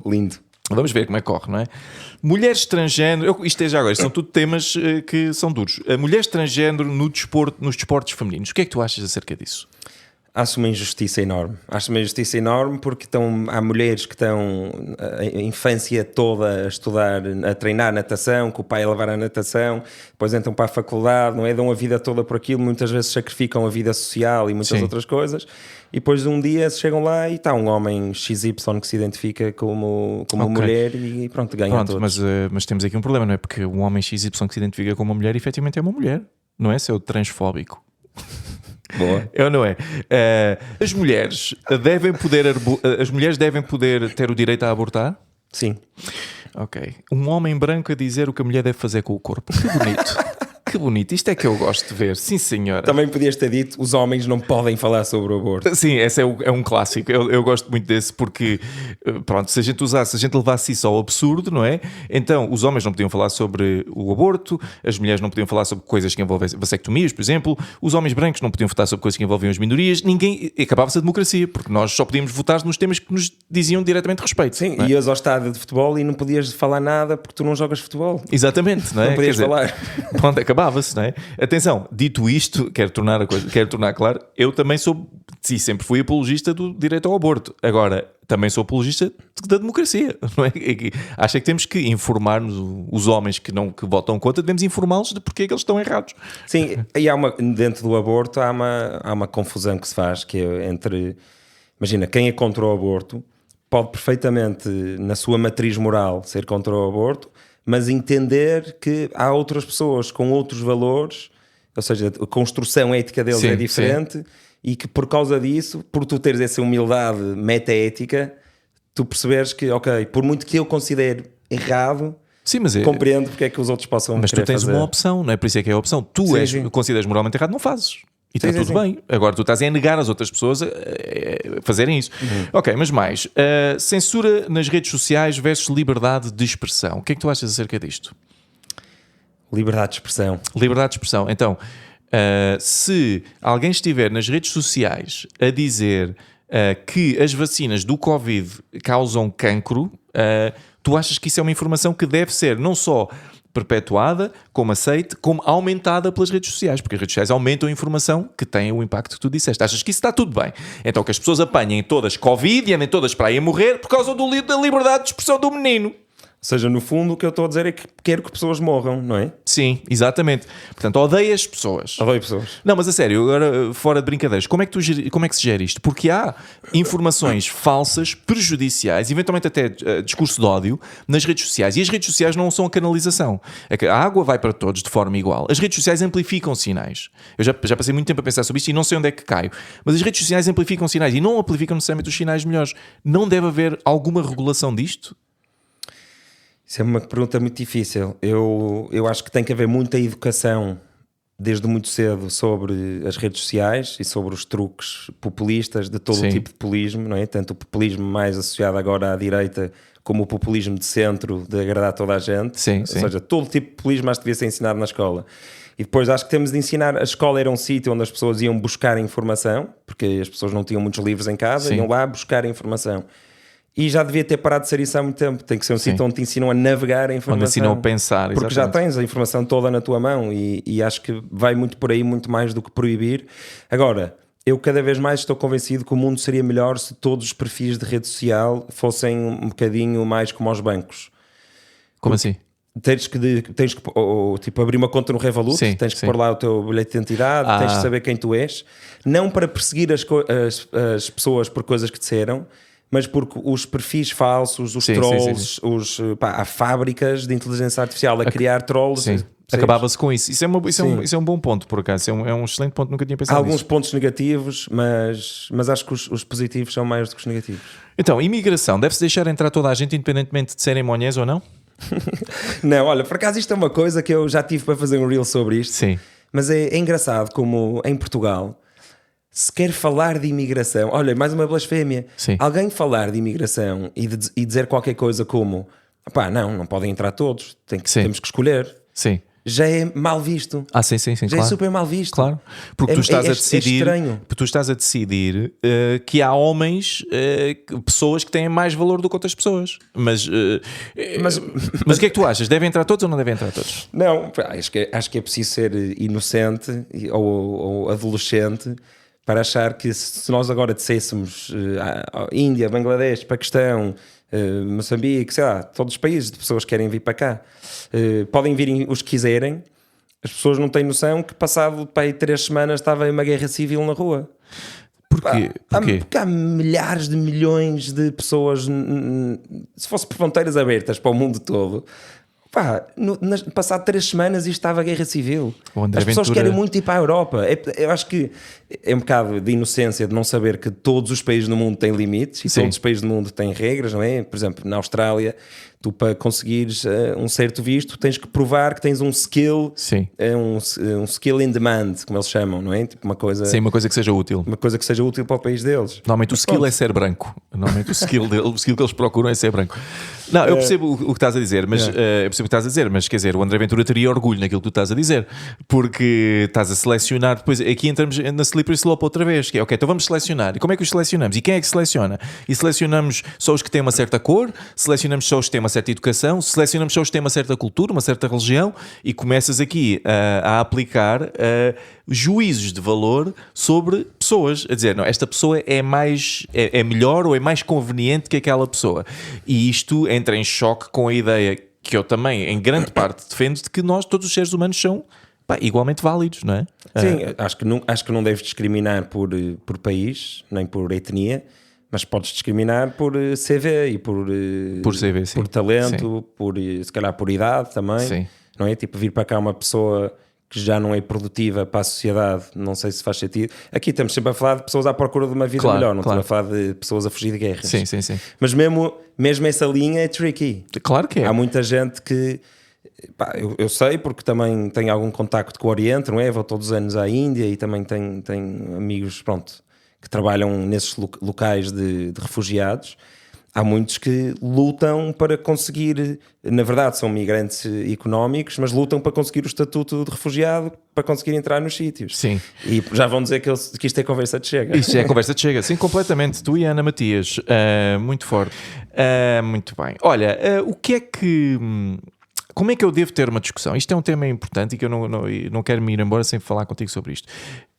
Lindo. Vamos ver como é que corre, não é? Mulheres transgênero, isto é já agora, são tudo temas que são duros. Mulheres transgênero nos desportos femininos, o que é que tu achas acerca disso? Acho uma injustiça enorme. Porque há mulheres que estão a infância toda a estudar, a treinar natação, que o pai a levar à natação, depois entram para a faculdade, não é? Dão a vida toda por aquilo, muitas vezes sacrificam a vida social e muitas outras coisas, e depois de um dia chegam lá e está um homem XY que se identifica como mulher e pronto, ganha todos. Mas temos aqui um problema, não é? Porque um homem XY que se identifica como uma mulher efetivamente é uma mulher, não é? Seu transfóbico. Boa. Eu não é. As mulheres devem poder ter o direito a abortar? Sim. Ok. Um homem branco a dizer o que a mulher deve fazer com o corpo. Que bonito. Que bonito, isto é que eu gosto de ver, sim senhora. Também podias ter dito, os homens não podem falar sobre o aborto. Sim, esse é um clássico, eu gosto muito desse porque, pronto, se a gente levasse isso ao absurdo, não é? Então, os homens não podiam falar sobre o aborto, as mulheres não podiam falar sobre coisas que envolvem vasectomias, por exemplo, os homens brancos não podiam votar sobre coisas que envolviam as minorias, acabava-se a democracia, porque nós só podíamos votar nos temas que nos diziam diretamente respeito. Sim, é? Ias ao estádio de futebol e não podias falar nada porque tu não jogas futebol. Exatamente, não é? Não podias falar. Pronto, acabava-se, não é? Atenção, dito isto, quero tornar claro, eu também sempre fui apologista do direito ao aborto. Agora, também sou apologista da democracia, não é? Acho que temos que informar-nos, os homens que votam contra, devemos informá-los de porque é que eles estão errados. Sim, e dentro do aborto há uma confusão que se faz, que é entre, imagina, quem é contra o aborto pode perfeitamente, na sua matriz moral, ser contra o aborto, mas entender que há outras pessoas com outros valores, ou seja, a construção ética deles é diferente, e que por causa disso, por tu teres essa humildade meta-ética, tu perceberes que, ok, por muito que eu considere errado, compreendo porque é que os outros possam mas querer fazer. Mas tu tens uma opção, não é? Por isso é que é a opção. Tu consideras moralmente errado, não fazes. E está tudo bem. Agora tu estás a negar as outras pessoas a fazerem isso. Ok, mas mais. Censura nas redes sociais versus liberdade de expressão. O que é que tu achas acerca disto? Liberdade de expressão. Liberdade de expressão. Então, se alguém estiver nas redes sociais a dizer que as vacinas do Covid causam cancro, tu achas que isso é uma informação que deve ser não só perpetuada, como aceite, como aumentada pelas redes sociais, porque as redes sociais aumentam a informação que tem o impacto que tu disseste. Achas que isso está tudo bem? Então que as pessoas apanhem todas Covid e andem todas para aí a morrer por causa da liberdade de expressão do menino. Ou seja, no fundo o que eu estou a dizer é que quero que pessoas morram, não é? Sim, exatamente. Portanto, odeio as pessoas. Odeio pessoas. Não, mas a sério, agora fora de brincadeiras, como é que se gera isto? Porque há informações falsas, prejudiciais, eventualmente até discurso de ódio, nas redes sociais. E as redes sociais não são a canalização. A água vai para todos de forma igual. As redes sociais amplificam sinais. Eu já passei muito tempo a pensar sobre isto e não sei onde é que caio. Mas as redes sociais amplificam sinais e não amplificam necessariamente os sinais melhores. Não deve haver alguma regulação disto? Isso é uma pergunta muito difícil. Eu acho que tem que haver muita educação desde muito cedo sobre as redes sociais e sobre os truques populistas de todo o tipo de populismo, não é? Tanto o populismo mais associado agora à direita como o populismo de centro, de agradar toda a gente. Ou seja, todo tipo de populismo acho que devia ser ensinado na escola. E depois acho que temos de ensinar, a escola era um sítio onde as pessoas iam buscar informação, porque as pessoas não tinham muitos livros em casa, iam lá buscar informação. E já devia ter parado de ser isso há muito tempo. Tem que ser um sítio onde te ensinam a navegar a informação. Onde ensinam a pensar, porque exatamente. Já tens a informação toda na tua mão e acho que vai muito por aí, muito mais do que proibir. Agora, eu cada vez mais estou convencido que o mundo seria melhor se todos os perfis de rede social fossem um bocadinho mais como aos bancos. Como assim? Tens que tipo, abrir uma conta no Revolut, tens que pôr lá o teu bilhete de identidade, tens que saber quem tu és. Não para perseguir as pessoas por coisas que disseram, mas porque os perfis falsos, os trolls, há fábricas de inteligência artificial a criar trolls. Acabava-se com isso. Isso é um bom ponto, por acaso. É um excelente ponto, nunca tinha pensado nisso. Há alguns pontos negativos, mas acho que os positivos são maiores do que os negativos. Então, imigração. Deve-se deixar entrar toda a gente, independentemente de serem monhés ou não? Não, olha, por acaso isto é uma coisa que eu já tive para fazer um reel sobre isto. Sim. Mas é engraçado como em Portugal se quer falar de imigração, olha, mais uma blasfémia. Alguém falar de imigração e dizer qualquer coisa como não podem entrar todos, temos que escolher. Sim. Já é mal visto. Sim, já claro. É super mal visto. Claro. Porque tu estás a decidir, estranho. Tu estás a decidir que há homens, pessoas que têm mais valor do que outras pessoas. Mas o que é que tu achas? Devem entrar todos ou não devem entrar todos? Não, acho que é preciso ser inocente ou adolescente para achar que se nós agora disséssemos Índia, Bangladesh, Paquistão, Moçambique, sei lá, todos os países de pessoas que querem vir para cá, podem vir os que quiserem, as pessoas não têm noção que passado 3 semanas estava uma guerra civil na rua. Porquê? Porque há milhares de milhões de pessoas, se fosse por fronteiras abertas para o mundo todo, passado 3 semanas isto estava a guerra civil. As pessoas querem muito ir para a Europa. Eu acho que é um bocado de inocência de não saber que todos os países do mundo têm limites e todos os países do mundo têm regras, não é? Por exemplo, na Austrália, tu para conseguires um certo visto tens que provar que tens um skill, um skill in demand, como eles chamam, não é? Tipo uma coisa... Sim, uma coisa que seja útil. Uma coisa que seja útil para o país deles. Normalmente o skill é ser branco. Normalmente o skill que eles procuram é ser branco. Não, eu percebo o que estás a dizer, mas mas quer dizer, o André Ventura teria orgulho naquilo que tu estás a dizer, porque estás a selecionar, depois aqui entramos na slippery slope outra vez, que é, ok, então vamos selecionar. E como é que os selecionamos? E quem é que seleciona? E selecionamos só os que têm uma certa cor, selecionamos só os que têm uma certa educação, selecionamos só os que têm uma certa cultura, uma certa religião, e começas aqui a aplicar juízos de valor sobre pessoas, a dizer, não, esta pessoa é melhor ou é mais conveniente que aquela pessoa. E isto entra em choque com a ideia que eu também, em grande parte, defendo de que nós, todos os seres humanos, são igualmente válidos, não é? Sim, acho que não deves discriminar por país, nem por etnia, mas podes discriminar por CV e por CV, sim. Por talento, se calhar por idade também, sim. Não é? Tipo, vir para cá uma pessoa que já não é produtiva para a sociedade, não sei se faz sentido. Aqui estamos sempre a falar de pessoas à procura de uma vida melhor, não estamos a falar de pessoas a fugir de guerras. Sim. Mas mesmo essa linha é tricky. Claro que é. Há muita gente que... eu sei porque também tenho algum contacto com o Oriente, não é? Vou todos os anos à Índia e também tenho amigos, que trabalham nesses locais de refugiados. Há muitos que lutam para conseguir, na verdade são migrantes económicos, mas lutam para conseguir o estatuto de refugiado, para conseguir entrar nos sítios. Sim. E já vão dizer que isto é conversa de chega. Isto é conversa de chega, sim, completamente. Tu e a Ana Matias, muito forte. Muito bem. Olha, o que é que... Como é que eu devo ter uma discussão? Isto é um tema importante e que eu não quero me ir embora sem falar contigo sobre isto.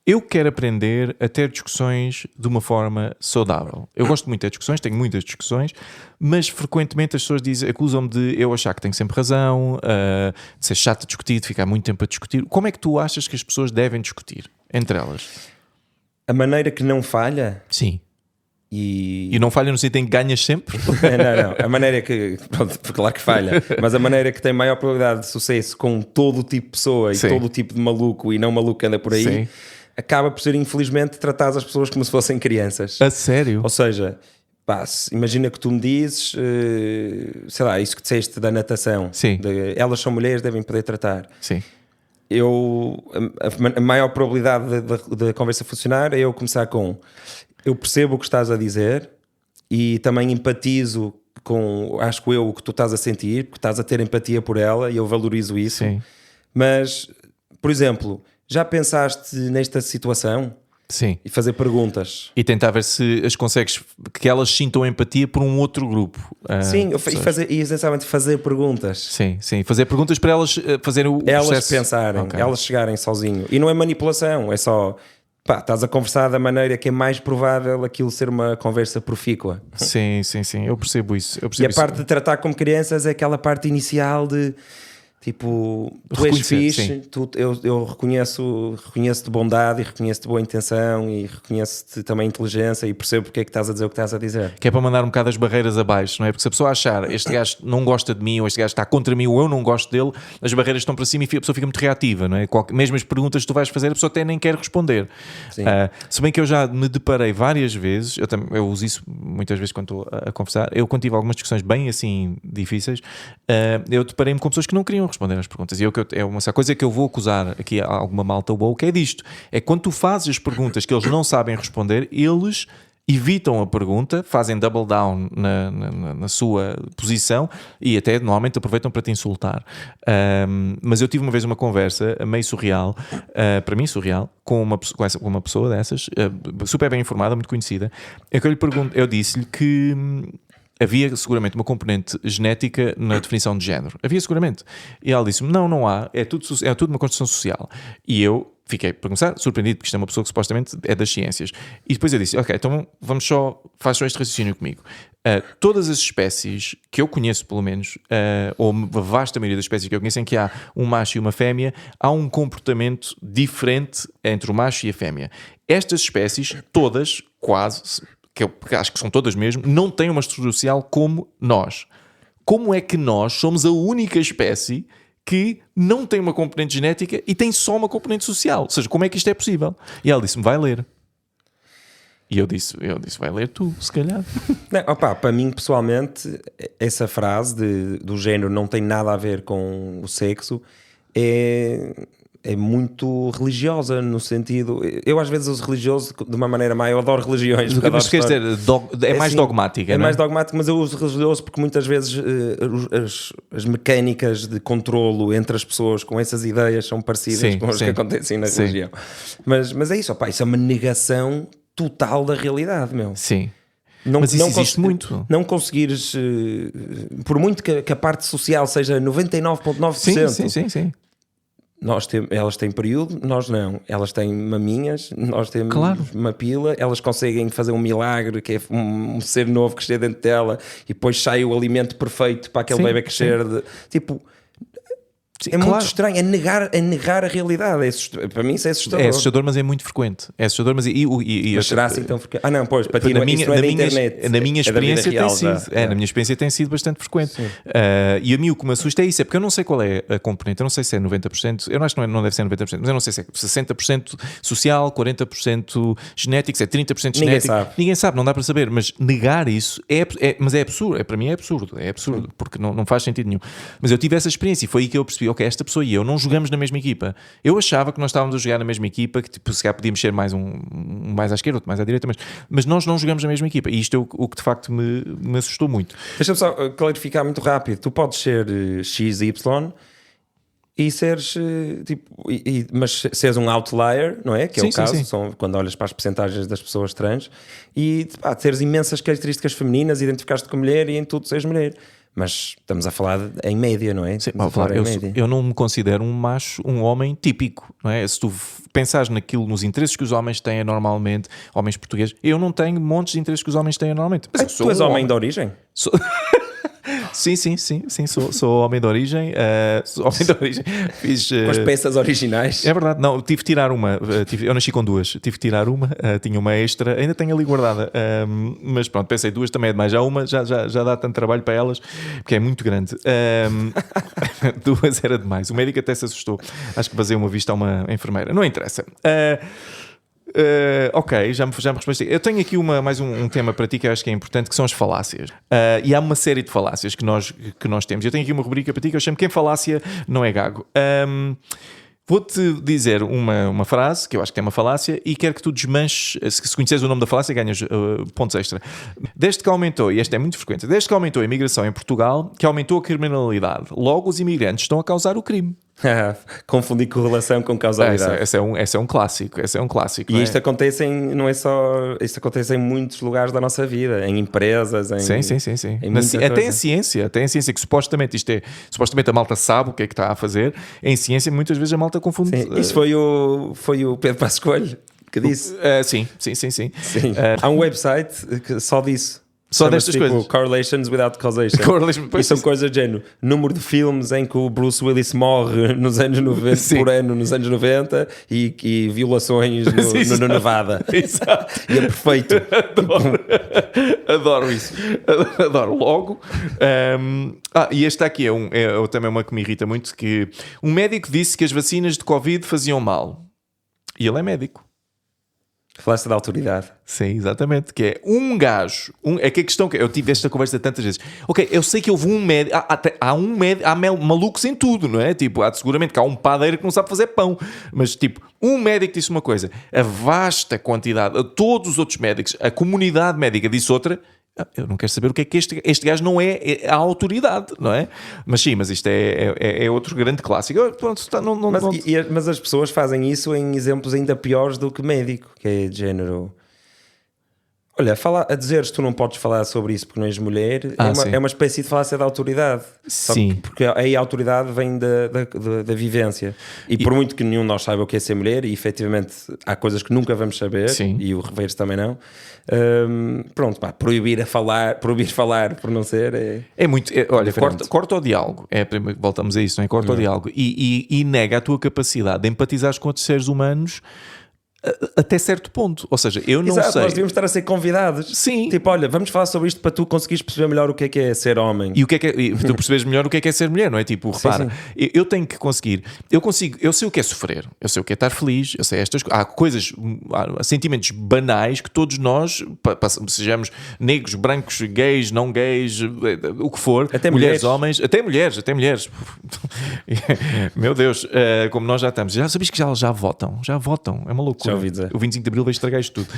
Eu quero aprender a ter discussões de uma forma saudável. Eu gosto muito de discussões, tenho muitas discussões, mas frequentemente as pessoas acusam-me de eu achar que tenho sempre razão, de ser chato a discutir, de ficar muito tempo a discutir. Como é que tu achas que as pessoas devem discutir entre elas? A maneira que não falha... Sim. E não falha no sentido em que ganhas sempre? Não. A maneira que... Pronto, claro que falha. Mas a maneira que tem maior probabilidade de sucesso com todo o tipo de pessoa e todo o tipo de maluco e não maluco que anda por aí... Sim. Acaba por ser, infelizmente, tratar as pessoas como se fossem crianças. A sério? Ou seja, imagina que tu me dizes, sei lá, isso que disseste da natação. Sim. Elas são mulheres, devem poder tratar. Sim. A maior probabilidade da conversa funcionar é eu começar com: eu percebo o que estás a dizer e também empatizo com, acho que o que tu estás a sentir, porque estás a ter empatia por ela e eu valorizo isso. Sim. Mas, por exemplo... Já pensaste nesta situação? Sim. E fazer perguntas. E tentar ver se as consegues, que elas sintam empatia por um outro grupo. Sim, e essencialmente fazer perguntas. Sim. Fazer perguntas para elas fazerem o processo. Elas pensarem, elas chegarem sozinho. E não é manipulação, é só... estás a conversar da maneira que é mais provável aquilo ser uma conversa profícua. Sim, eu percebo isso. E a parte de tratar como crianças é aquela parte inicial de... Tipo, tu és fixe, eu reconheço-te bondade e reconheço-te boa intenção e reconheço-te também inteligência e percebo porque é que estás a dizer o que estás a dizer. Que é para mandar um bocado as barreiras abaixo, não é? Porque se a pessoa achar este gajo não gosta de mim ou este gajo está contra mim ou eu não gosto dele, as barreiras estão para cima e a pessoa fica muito reativa, não é? Mesmo as perguntas que tu vais fazer, a pessoa até nem quer responder. Se bem que eu já me deparei várias vezes, eu uso isso muitas vezes quando estou a conversar, quando tive algumas discussões bem assim difíceis, eu deparei-me com pessoas que não queriam responder às perguntas. E é uma coisa que eu vou acusar aqui a alguma malta boa, que é disto. É quando tu fazes as perguntas que eles não sabem responder, eles evitam a pergunta, fazem double down na sua posição e até normalmente aproveitam para te insultar. Mas eu tive uma vez uma conversa meio surreal, para mim surreal, com uma pessoa dessas, super bem informada, muito conhecida, em que eu disse-lhe que havia seguramente uma componente genética na definição de género. Havia seguramente. E ela disse-me, não há, é tudo uma construção social. E eu fiquei, para começar, surpreendido, porque isto é uma pessoa que supostamente é das ciências. E depois eu disse, ok, então faz só este raciocínio comigo. Todas as espécies que eu conheço, pelo menos, ou a vasta maioria das espécies que eu conheço, em que há um macho e uma fêmea, há um comportamento diferente entre o macho e a fêmea. Estas espécies, todas, quase... que eu acho que são todas mesmo, não têm uma estrutura social como nós. Como é que nós somos a única espécie que não tem uma componente genética e tem só uma componente social. Ou seja, como é que isto é possível? E ela disse-me, vai ler. E eu disse, vai ler tu, se calhar. Não, para mim, pessoalmente, essa frase do género não tem nada a ver com o sexo é muito religiosa, no sentido... Eu às vezes uso religioso de uma maneira mais... Eu adoro religiões. Mas quer dizer, é mais assim, dogmática, é não é? Mais dogmático, mas eu uso religioso porque muitas vezes as mecânicas de controlo entre as pessoas com essas ideias são parecidas com as que acontecem na religião. Mas é isso, isso é uma negação total da realidade, meu. Sim. Mas isso existe muito. Não conseguires... por muito que a parte social seja 99,9%... Sim. Elas têm período, nós não. Elas têm maminhas, nós temos uma pila. Elas conseguem fazer um milagre, que é um ser novo crescer dentro dela, e depois sai o alimento perfeito para aquele bebê crescer. Tipo, muito estranho. É negar a realidade. Para mim isso é assustador. É assustador, mas é muito frequente. É assustador, mas mas será assim tão frequente? Não, pois, para ti na internet. Na minha experiência tem sido. Na minha experiência tem sido bastante frequente. E a mim o que me assusta é isso, é porque eu não sei qual é a componente, eu não sei se é 90%, eu acho que não deve ser 90%, mas eu não sei se é 60% social, 40% genético, se é 30% genético. Ninguém sabe, não dá para saber, mas negar isso mas é absurdo, para mim é absurdo, porque não faz sentido nenhum. Mas eu tive essa experiência e foi aí que eu percebi, ok, esta pessoa e eu não jogamos na mesma equipa. Eu achava que nós estávamos a jogar na mesma equipa, que tipo, se calhar podíamos ser mais um mais à esquerda, outro mais à direita, mas nós não jogamos na mesma equipa. E isto é o que de facto me assustou muito. Deixa-me só clarificar muito rápido. Tu podes ser XY e seres mas seres um outlier, não é? Que é o caso, são, quando olhas para as percentagens das pessoas trans, e teres imensas características femininas, identificaste com mulher e em tudo seres mulher. Mas estamos a falar em média, não é? Sim, eu não me considero um macho, um homem típico, não é? Se tu pensares nos interesses que os homens têm normalmente, homens portugueses, eu não tenho montes de interesses que os homens têm normalmente. Mas tu és homem de origem? Sim, sou homem de origem. Fiz, com as peças originais. É verdade, não, tive de tirar uma. Eu nasci com duas, tive de tirar uma, tinha uma extra, ainda tenho ali guardada. Mas pronto, pensei duas também é demais. Já uma já dá tanto trabalho para elas, porque é muito grande. Duas era demais. O médico até se assustou. Acho que fazia uma vista a uma enfermeira. Não interessa. Ok, já me respondeste. Eu tenho aqui mais um tema para ti que eu acho que é importante, que são as falácias. E há uma série de falácias que nós temos. Eu tenho aqui uma rubrica para ti que eu chamo Quem Falácia Não É Gago. Vou-te dizer uma frase que eu acho que tem uma falácia e quero que tu desmanches. Se conheceres o nome da falácia, ganhas pontos extra. Desde que aumentou, e esta é muito frequente, desde que aumentou a imigração em Portugal, que aumentou a criminalidade. Logo, os imigrantes estão a causar o crime. Confundir correlação com causalidade. Esse é um clássico. E isto acontece isto acontece em muitos lugares da nossa vida, em empresas, sim. Até em ciência, que supostamente a malta sabe o que é que está a fazer. Em ciência, muitas vezes a malta confunde. Isso foi o Pedro Passos Coelho que disse. Sim. Há um website que só disse. Só destas coisas. Correlations without causation. E são coisas de género. Número de filmes em que o Bruce Willis morre nos anos 90, por ano nos anos 90 e violações no Nevada. Exato. E é perfeito. Adoro isso. Adoro. Logo. E este aqui é também uma que me irrita muito, que um médico disse que as vacinas de Covid faziam mal. E ele é médico. Falaste da autoridade. Sim, exatamente. Que é um gajo. É que a questão que eu tive esta conversa tantas vezes. Ok, eu sei que houve um médico. Há malucos em tudo, não é? Tipo, seguramente que há um padeiro que não sabe fazer pão. Mas, tipo, um médico disse uma coisa. A vasta quantidade, todos os outros médicos, a comunidade médica disse outra. Eu não quero saber o que é que este gajo não é a autoridade, não é? Mas sim, mas isto é outro grande clássico. Pronto, mas as pessoas fazem isso em exemplos ainda piores do que médico, que é de género. Olha, a dizeres tu não podes falar sobre isso porque não és mulher é uma espécie de falácia da autoridade. Sim. Porque aí a autoridade vem da vivência. E por muito que nenhum de nós saiba o que é ser mulher, e efetivamente há coisas que nunca vamos saber, e o Reveiros também não. Proibir falar por não ser é muito. Olha, corta o diálogo. Voltamos a isso, não é? Corta o diálogo e nega a tua capacidade de empatizares com outros seres humanos. Até certo ponto, ou seja, eu não Exato, sei. Nós devíamos estar a ser convidados. Sim. Tipo, olha, vamos falar sobre isto para tu conseguires perceber melhor o que é ser homem. E e tu percebes melhor o que é ser mulher, não é? Tipo, repara, sim. Eu tenho que conseguir, eu sei o que é sofrer, eu sei o que é estar feliz, eu sei estas coisas. Há coisas, há sentimentos banais que todos nós, sejamos negros, brancos, gays, não gays, o que for, até mulheres, homens, até mulheres. Meu Deus, como nós já estamos, já sabes que já votam, é uma loucura. Já ouvi dizer. O 25 de Abril vai estragar isto tudo.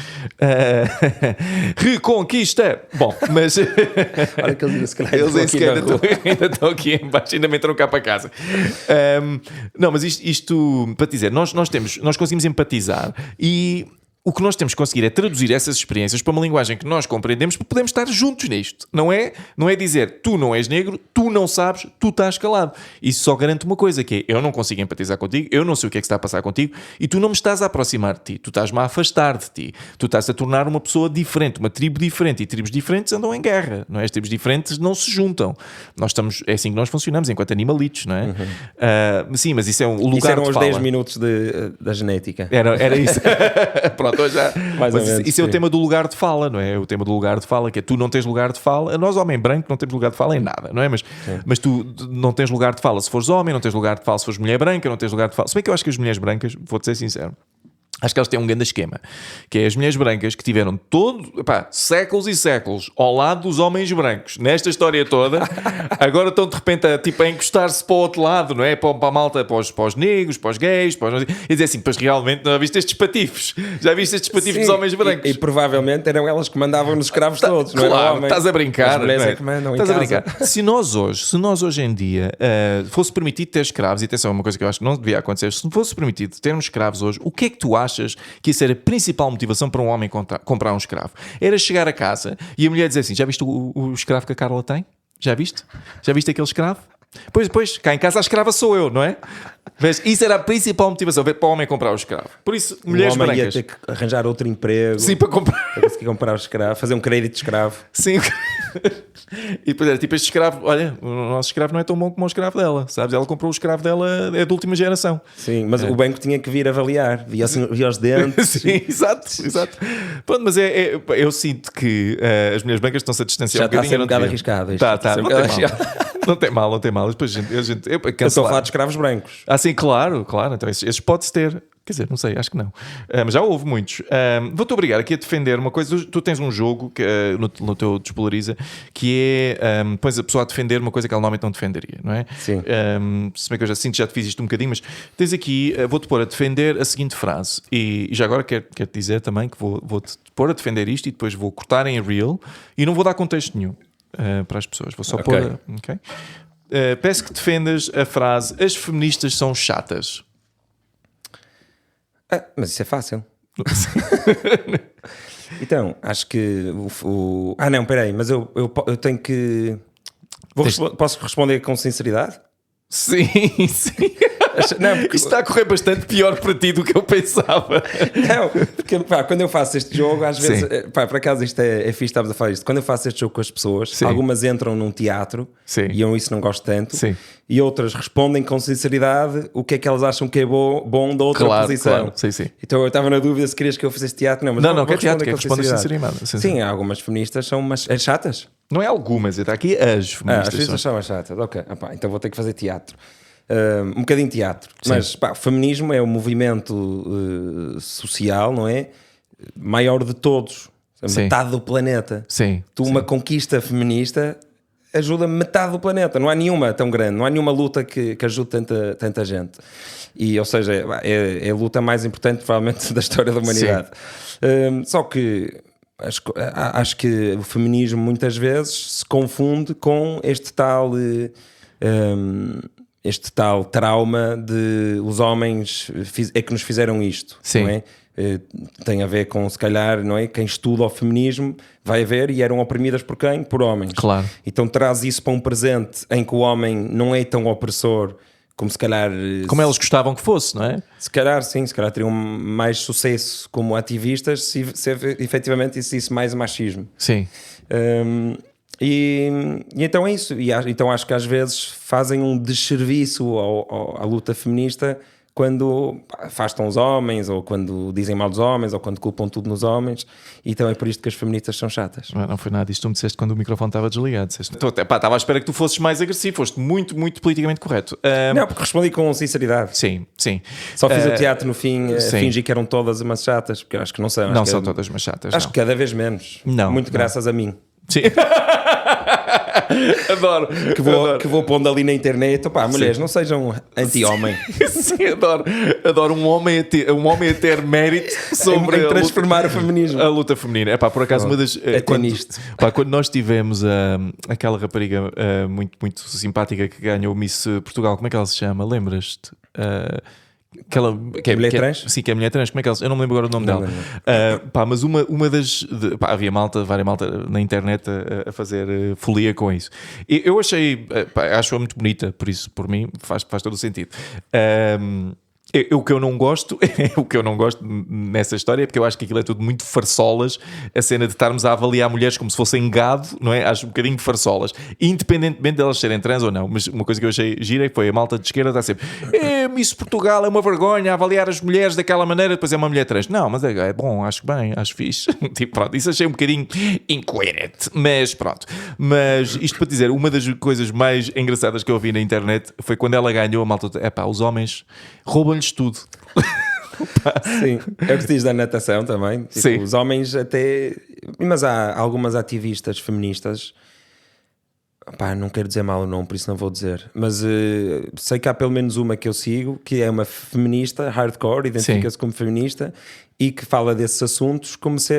Reconquista! Bom, mas olha que eles ainda estão aqui em baixo, ainda me entram cá para casa. Não, mas isto para te dizer, nós conseguimos empatizar e o que nós temos que conseguir é traduzir essas experiências para uma linguagem que nós compreendemos para podermos estar juntos nisto. Não é dizer, tu não és negro, tu não sabes, tu estás calado. Isso só garante uma coisa, que é, eu não consigo empatizar contigo, eu não sei o que é que está a passar contigo e tu não me estás a aproximar de ti, tu estás-me a afastar de ti, tu estás a tornar uma pessoa diferente, uma tribo diferente, e tribos diferentes andam em guerra, não é? As tribos diferentes não se juntam. É assim que nós funcionamos, enquanto animalitos, não é? Sim, mas isso é um lugar isso eram de os fala. 10 minutos da genética. Era isso. Pronto. Já. Mas isso é o tema do lugar de fala, não é? O tema do lugar de fala, que é tu não tens lugar de fala. Nós, homem branco, não temos lugar de fala em nada, não é? Mas tu não tens lugar de fala se fores homem, não tens lugar de fala se fores mulher branca, não tens lugar de fala. Se bem que eu acho que as mulheres brancas, vou-te ser sincero, acho que elas têm um grande esquema, que é as mulheres brancas que tiveram séculos e séculos ao lado dos homens brancos, nesta história toda, agora estão de repente a encostar-se para o outro lado, não é? Para a malta, para os negros, para os gays, e dizer assim, pois realmente não já viste estes patifes? Já viste estes patifes dos homens brancos? E provavelmente eram elas que mandavam nos escravos todos, não é? Claro, estás a brincar. As mulheres é que mandam estás em a casa. brincar. Se nós hoje em dia fosse permitido ter escravos, e atenção, uma coisa que eu acho que não devia acontecer, se fosse permitido termos escravos hoje, o que é que tu achas que isso era a principal motivação para um homem comprar um escravo? Era chegar a casa e a mulher dizer assim, já viste o escravo que a Carla tem? Já viste? Já viste aquele escravo? Pois, cá em casa a escrava sou eu, não é? Vês? Isso era a principal motivação para o homem comprar o escravo. Por isso, mulheres brancas... O homem ia ter que arranjar outro emprego. Sim, para conseguir comprar o escravo, fazer um crédito de escravo. Sim. E depois era tipo este escravo, olha, o nosso escravo não é tão bom como o escravo dela, sabes? Ela comprou o escravo dela, é de última geração. Sim, mas o banco tinha que vir avaliar, via os dentes. Sim, exato. Pronto, mas eu sinto que as mulheres brancas estão-se a distanciar já está a ser um bocado arriscado. Tá, não tem mal. Depois eu estou a falar de escravos brancos. Sim, claro. Então esses pode-se ter. Quer dizer, não sei, acho que não. Mas já houve muitos. Vou-te obrigar aqui a defender uma coisa. Tu tens um jogo que, no teu Despolariza, que é pões a pessoa a defender uma coisa que ela normalmente não defenderia, não é? Sim. Se bem que eu já sinto, já te fiz isto um bocadinho, mas tens aqui, vou-te pôr a defender a seguinte frase. E já agora quero-te dizer também que vou-te pôr a defender isto e depois vou cortar em reel e não vou dar contexto nenhum para as pessoas. Vou só pôr... Ok? Peço que defendas a frase: as feministas são chatas. Mas isso é fácil. Então, acho que não, peraí, mas eu tenho que... Posso responder com sinceridade? Sim. Não, isto está a correr bastante pior para ti do que eu pensava. Não, porque quando eu faço este jogo, às vezes, por acaso isto é fixe, estamos a falar isto. Quando eu faço este jogo com as pessoas, algumas entram num teatro e eu isso não gosto tanto, e outras respondem com sinceridade o que é que elas acham que é bom da outra posição. Claro. Sim. Então eu estava na dúvida se querias que eu fizesse teatro. Não, mas não quer teatro, quer responder sinceridade. Sim, algumas feministas são chatas. Não é algumas, está aqui as feministas. As feministas são as chatas, ok. Então vou ter que fazer teatro. Um bocadinho de teatro. Mas o feminismo é um movimento social, não é? Maior de todos. Metade do planeta. Uma conquista feminista ajuda metade do planeta. Não há nenhuma tão grande. Não há nenhuma luta que ajude tanta gente. E, ou seja, é a luta mais importante provavelmente da história da humanidade. Só que acho que o feminismo muitas vezes se confunde com este tal trauma de os homens é que nos fizeram isto, não é? Tem a ver com, se calhar, não é? Quem estuda o feminismo vai ver, e eram oprimidas por quem? Por homens. Claro. Então traz isso para um presente em que o homem não é tão opressor como se calhar... Como elas gostavam que fosse, não é? Se calhar teriam mais sucesso como ativistas se efetivamente existisse mais machismo. Sim. E então é isso. Então acho que às vezes fazem um desserviço à luta feminista quando afastam os homens, ou quando dizem mal dos homens, ou quando culpam tudo nos homens, e então é por isto que as feministas são chatas. Não foi nada disto, tu me disseste quando o microfone estava desligado. Estava à espera que tu fosses mais agressivo, foste muito, muito politicamente correto. Não, porque respondi com sinceridade. Sim. Só fiz o teatro no fim, fingi que eram todas umas chatas, porque eu acho que não são. Não são todas umas chatas. Acho que cada vez menos. Muito graças a mim. Sim. Adoro. Que vou pondo ali na internet. Opá, mulheres, não sejam anti-homem. Sim, adoro um homem a ter mérito sobre em transformar o feminismo. A luta feminina. Por acaso, uma das. Quando nós tivemos aquela rapariga muito, muito simpática que ganhou o Miss Portugal, como é que ela se chama? Lembras-te? Que é mulher trans? Sim, que é mulher trans. Como é que ela... Eu não me lembro agora o nome dela. Mas uma das... havia várias malta na internet a fazer folia com isso. Eu achei... acho-a muito bonita, por mim, faz todo o sentido. O que eu não gosto nessa história é porque eu acho que aquilo é tudo muito farsolas, a cena de estarmos a avaliar mulheres como se fossem gado, não é? Acho um bocadinho de farsolas, independentemente de elas serem trans ou não. Mas uma coisa que eu achei gira foi a malta de esquerda está sempre Miss Portugal é uma vergonha avaliar as mulheres daquela maneira, depois é uma mulher trans. Não, mas é bom, acho bem, acho fixe. Tipo, pronto, isso achei um bocadinho incoerente, mas pronto. Mas isto para dizer, uma das coisas mais engraçadas que eu vi na internet foi quando ela ganhou a malta, os homens roubam-lhes tudo. Sim, é o que se diz da natação também. Tipo, sim. Os homens até... Mas há algumas ativistas feministas, não quero dizer mal o nome, por isso não vou dizer, mas sei que há pelo menos uma que eu sigo, que é uma feminista hardcore, identifica-se como feminista e que fala desses assuntos como se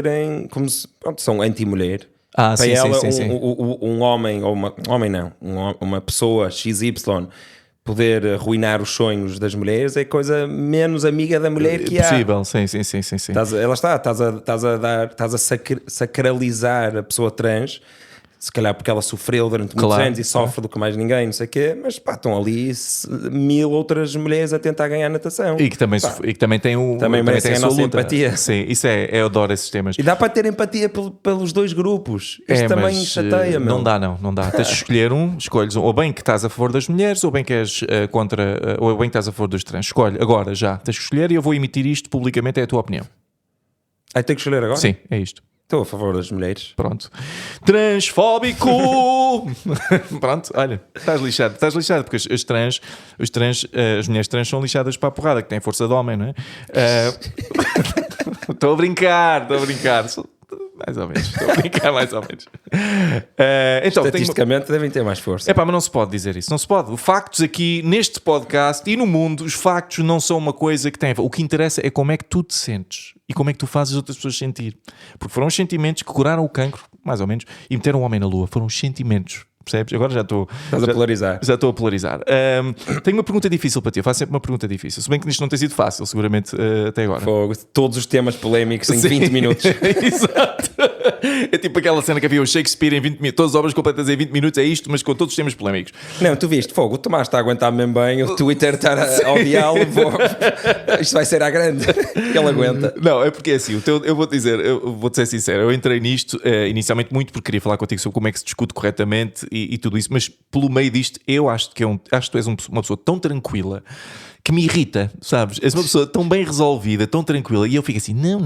são anti-mulher. Para sim, ela, sim. Um homem, ou uma pessoa XY poder arruinar os sonhos das mulheres é coisa menos amiga da mulher que possível. há. Sim. Estás a sacralizar a pessoa trans, se calhar porque ela sofreu durante muitos anos e sofre do que mais ninguém, não sei o quê, mas estão ali 1000 outras mulheres a tentar ganhar natação. E que também tem merecem a nossa luta. Empatia. Sim, isso eu adoro esses temas. E dá para ter empatia pelos dois grupos. Isto também chateia, meu. Não dá. Tens de escolher escolhes ou bem que estás a favor das mulheres, ou bem que és contra, ou bem que estás a favor dos trans. Escolhe agora, já. Tens de escolher e eu vou emitir isto publicamente, é a tua opinião. Tenho que escolher agora? Sim, é isto. Estou a favor das mulheres. Pronto. Transfóbico! Pronto, olha, estás lixado porque as mulheres trans são lixadas para a porrada, que têm força de homem, não é? Estou a brincar. Mais ou menos. Estou a brincar mais ou menos. Então, estatisticamente devem ter mais força. Mas não se pode dizer isso. Não se pode. Os factos aqui neste podcast e no mundo, os factos não são uma coisa que tem. O que interessa é como é que tu te sentes e como é que tu fazes as outras pessoas sentir. Porque foram os sentimentos que curaram o cancro, mais ou menos, e meteram o homem na lua. Foram os sentimentos. Percebes? Agora já estou... Estás a polarizar. Já estou a polarizar. Tenho uma pergunta difícil para ti. Eu faço sempre uma pergunta difícil. Se bem que isto não tem sido fácil, seguramente, até agora. Todos os temas polémicos em 20 minutos. Exato. É tipo aquela cena que havia o Shakespeare em 20 minutos. Todas as obras completas em 20 minutos é isto, mas com todos os temas polémicos. Não, tu viste, o Tomás está a aguentar mesmo bem, o Twitter está ao diálogo. Isto vai ser à grande. Ele aguenta. Não, é porque é assim, eu vou-te dizer, eu vou-te ser sincero, eu entrei nisto inicialmente muito porque queria falar contigo sobre como é que se discute corretamente e tudo isso, mas pelo meio disto eu acho que tu és uma pessoa tão tranquila que me irrita, sabes? És uma pessoa tão bem resolvida, tão tranquila, e eu fico assim, não.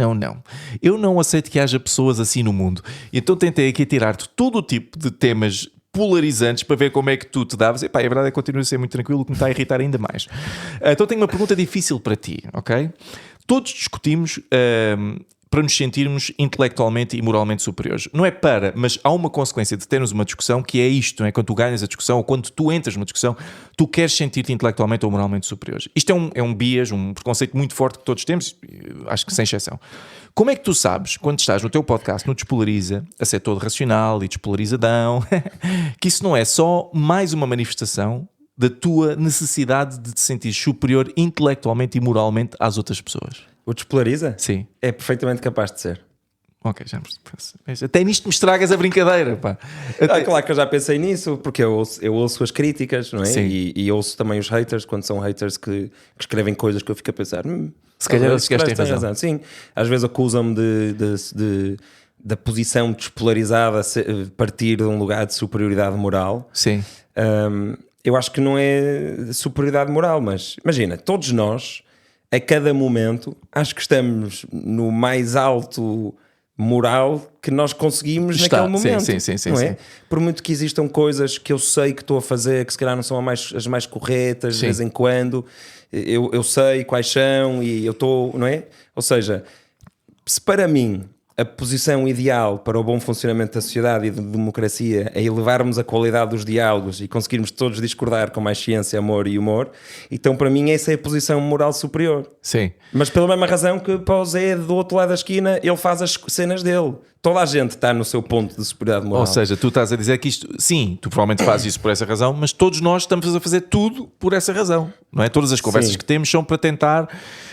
Eu não aceito que haja pessoas assim no mundo. E então tentei aqui tirar-te todo o tipo de temas polarizantes para ver como é que tu te davas. E a verdade é que continuo a ser muito tranquilo, o que me está a irritar ainda mais. Então tenho uma pergunta difícil para ti, ok? Todos discutimos para nos sentirmos intelectualmente e moralmente superiores. Não é mas há uma consequência de termos uma discussão que é isto, não é? Quando tu ganhas a discussão ou quando tu entras numa discussão, tu queres sentir-te intelectualmente ou moralmente superiores. Isto é um bias, um preconceito muito forte que todos temos, acho que sem exceção. Como é que tu sabes, quando estás no teu podcast, no Despolariza, a ser todo racional e despolarizadão, que isso não é só mais uma manifestação da tua necessidade de te sentir superior intelectualmente e moralmente às outras pessoas? O Despolariza? Sim. É perfeitamente capaz de ser. Ok, já me... Até nisto me estragas a brincadeira, pá. Claro que eu já pensei nisso, porque eu ouço as críticas, não é? E ouço também os haters, quando são haters que escrevem coisas que eu fico a pensar... se calhar esses gajos têm razão. Sim, às vezes acusam-me da posição despolarizada partir de um lugar de superioridade moral. Sim. eu acho que não é superioridade moral, mas imagina, todos nós, a cada momento, acho que estamos no mais alto moral que nós conseguimos naquele momento. Sim, não é? Por muito que existam coisas que eu sei que estou a fazer, que se calhar não são as mais corretas, de vez em quando, eu sei quais são e eu estou, não é? Ou seja, se para mim a posição ideal para o bom funcionamento da sociedade e da democracia é elevarmos a qualidade dos diálogos e conseguirmos todos discordar com mais ciência, amor e humor, então para mim essa é a posição moral superior. Sim. Mas pela mesma razão que para o Zé do outro lado da esquina, ele faz as cenas dele. Toda a gente está no seu ponto de superioridade moral. Ou seja, tu estás a dizer que isto, sim, tu provavelmente fazes isso por essa razão, mas todos nós estamos a fazer tudo por essa razão, não é? Todas as conversas que temos são para tentar,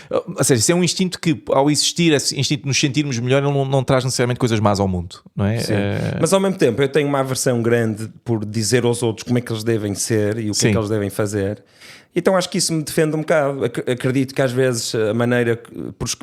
ou seja, isso é um instinto que, ao existir esse instinto de nos sentirmos melhor, ele não traz necessariamente coisas más ao mundo, não é? Mas ao mesmo tempo eu tenho uma aversão grande por dizer aos outros como é que eles devem ser e o que é que eles devem fazer. Então acho que isso me defende um bocado. Acredito que às vezes a maneira,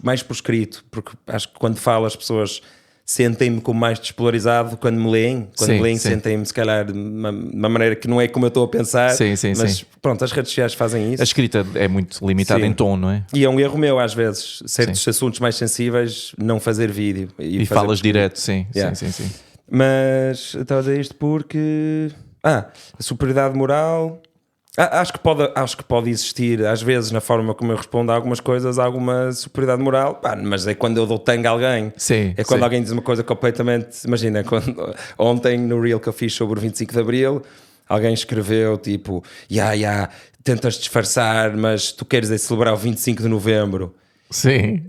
mais por escrito, porque acho que quando falo as pessoas sentem-me como mais despolarizado quando me leem. Quando me leem sentem-me se calhar de uma maneira que não é como eu estou a pensar. Mas pronto, as redes sociais fazem isso. A escrita é muito limitada em tom, não é? E é um erro meu às vezes, certos assuntos mais sensíveis, não fazer vídeo. E falas direto, sim. Mas estava a dizer isto porque... a superioridade moral... Acho que pode existir, às vezes, na forma como eu respondo a algumas coisas, alguma superioridade moral, mas é quando eu dou tango a alguém. É quando alguém diz uma coisa completamente... Imagina, ontem no reel que eu fiz sobre o 25 de Abril, alguém escreveu tipo, tentas disfarçar, mas tu queres celebrar o 25 de Novembro. Sim.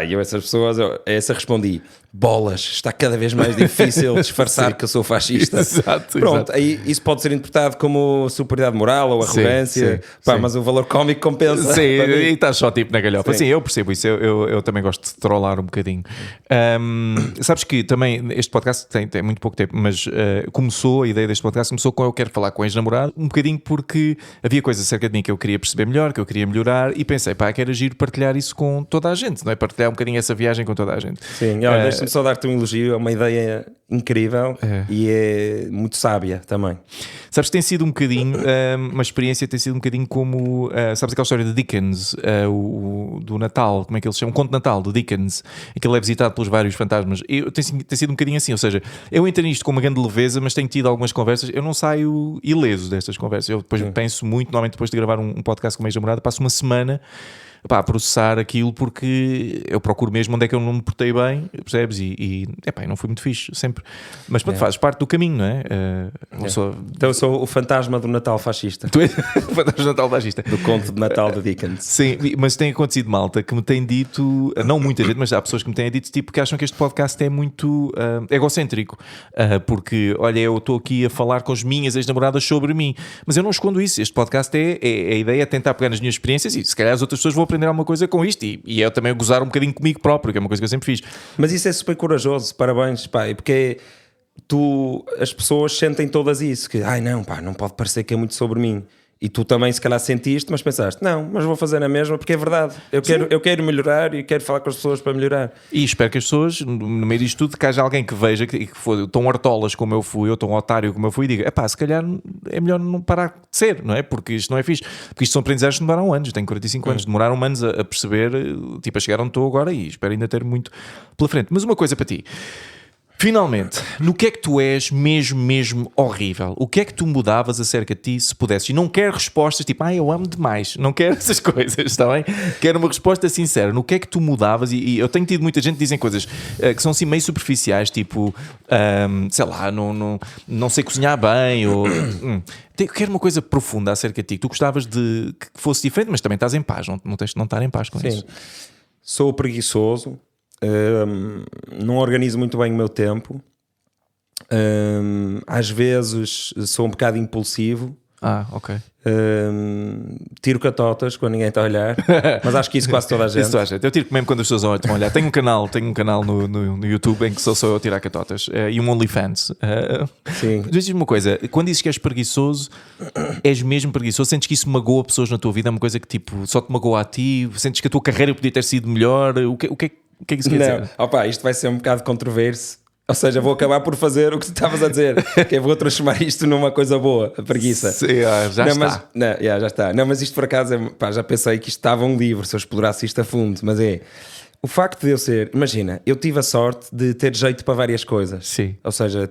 E eu essa respondi: bolas, está cada vez mais difícil disfarçar que eu sou fascista. Exato. Aí isso pode ser interpretado como superioridade moral ou arrogância, mas o valor cómico compensa. Sim, e estás só tipo na galhofa. Sim, eu percebo isso, eu também gosto de trollar um bocadinho. Sabes que também este podcast tem muito pouco tempo, mas a ideia deste podcast começou com eu quero falar com o ex-namorado, um bocadinho porque havia coisas acerca de mim que eu queria perceber melhor, que eu queria melhorar, e pensei, quero agir partilhar isso com toda a gente, não é? Partilhar um bocadinho essa viagem com toda a gente. Sim, olha, deixa-me só dar-te um elogio, é uma ideia incrível e é muito sábia também. Sabes que tem sido um bocadinho, uma experiência, tem sido um bocadinho como, sabes aquela história de Dickens, do Natal, como é que eles chamam? O Conto de Natal, do Dickens, em que ele é visitado pelos vários fantasmas. Tem sido um bocadinho assim, ou seja, eu entro nisto com uma grande leveza, mas tenho tido algumas conversas, eu não saio ileso destas conversas, eu depois penso muito, normalmente depois de gravar um podcast com a ex-namorada, passo uma semana a processar aquilo, porque eu procuro mesmo onde é que eu não me portei bem, percebes? E não fui muito fixe, sempre. Mas pronto, faz parte do caminho, não é? Então eu sou o fantasma do Natal fascista. Tu és o fantasma do Natal fascista. Do conto de Natal de Dickens. Sim, mas tem acontecido, malta, que me tem dito, não muita gente, mas há pessoas que me têm dito, tipo, que acham que este podcast é muito egocêntrico, porque, olha, eu estou aqui a falar com as minhas ex-namoradas sobre mim, mas eu não escondo isso. Este podcast a ideia é tentar pegar nas minhas experiências e se calhar as outras pessoas vão aprender alguma coisa com isto e eu também gozar um bocadinho comigo próprio, que é uma coisa que eu sempre fiz. Mas isso é super corajoso, parabéns, porque as pessoas sentem todas isso, que não pode parecer que é muito sobre mim. E tu também se calhar sentiste, mas pensaste, não, mas vou fazer na mesma porque é verdade. Eu quero melhorar e quero falar com as pessoas para melhorar. E espero que as pessoas, no meio disto tudo, que haja alguém que veja que for tão hartolas como eu fui, ou tão otário como eu fui, e diga, se calhar é melhor não parar de ser, não é? Porque isto não é fixe. Porque isto são aprendizagens que demoraram anos, tenho 45 anos, demoraram anos a perceber, tipo, a chegar onde estou agora e espero ainda ter muito pela frente. Mas uma coisa para ti. Finalmente, no que é que tu és mesmo horrível? O que é que tu mudavas acerca de ti se pudesses? E não quero respostas tipo, eu amo demais. Não quero essas coisas, está bem? Quero uma resposta sincera. No que é que tu mudavas? E eu tenho tido muita gente que dizem coisas que são assim meio superficiais, tipo, sei lá, não sei cozinhar bem, ou... Quero uma coisa profunda acerca de ti. Tu gostavas de que fosse diferente, mas também estás em paz. Não tens de não estar em paz com isso. Sou preguiçoso. Não organizo muito bem o meu tempo, às vezes sou um bocado impulsivo, ok. Tiro catotas quando ninguém está a olhar, mas acho que isso quase toda a gente. Eu tiro mesmo quando as pessoas estão a olhar. Tenho um canal no YouTube em que sou eu a tirar catotas, e um OnlyFans. Sim. Diz-me uma coisa, quando dizes que és preguiçoso, és mesmo preguiçoso? Sentes que isso magoa pessoas na tua vida? É uma coisa que tipo, só te magoa a ti? Sentes que a tua carreira podia ter sido melhor? O que é que isso quer dizer? Isto vai ser um bocado controverso, Ou seja, vou acabar por fazer o que tu estavas a dizer, que é vou transformar isto numa coisa boa, a preguiça. Sim, já está. Já está. Não, mas isto por acaso, já pensei que isto estava um livro, se eu explorasse isto a fundo, mas o facto de eu ser, imagina, eu tive a sorte de ter jeito para várias coisas. Sim. Ou seja,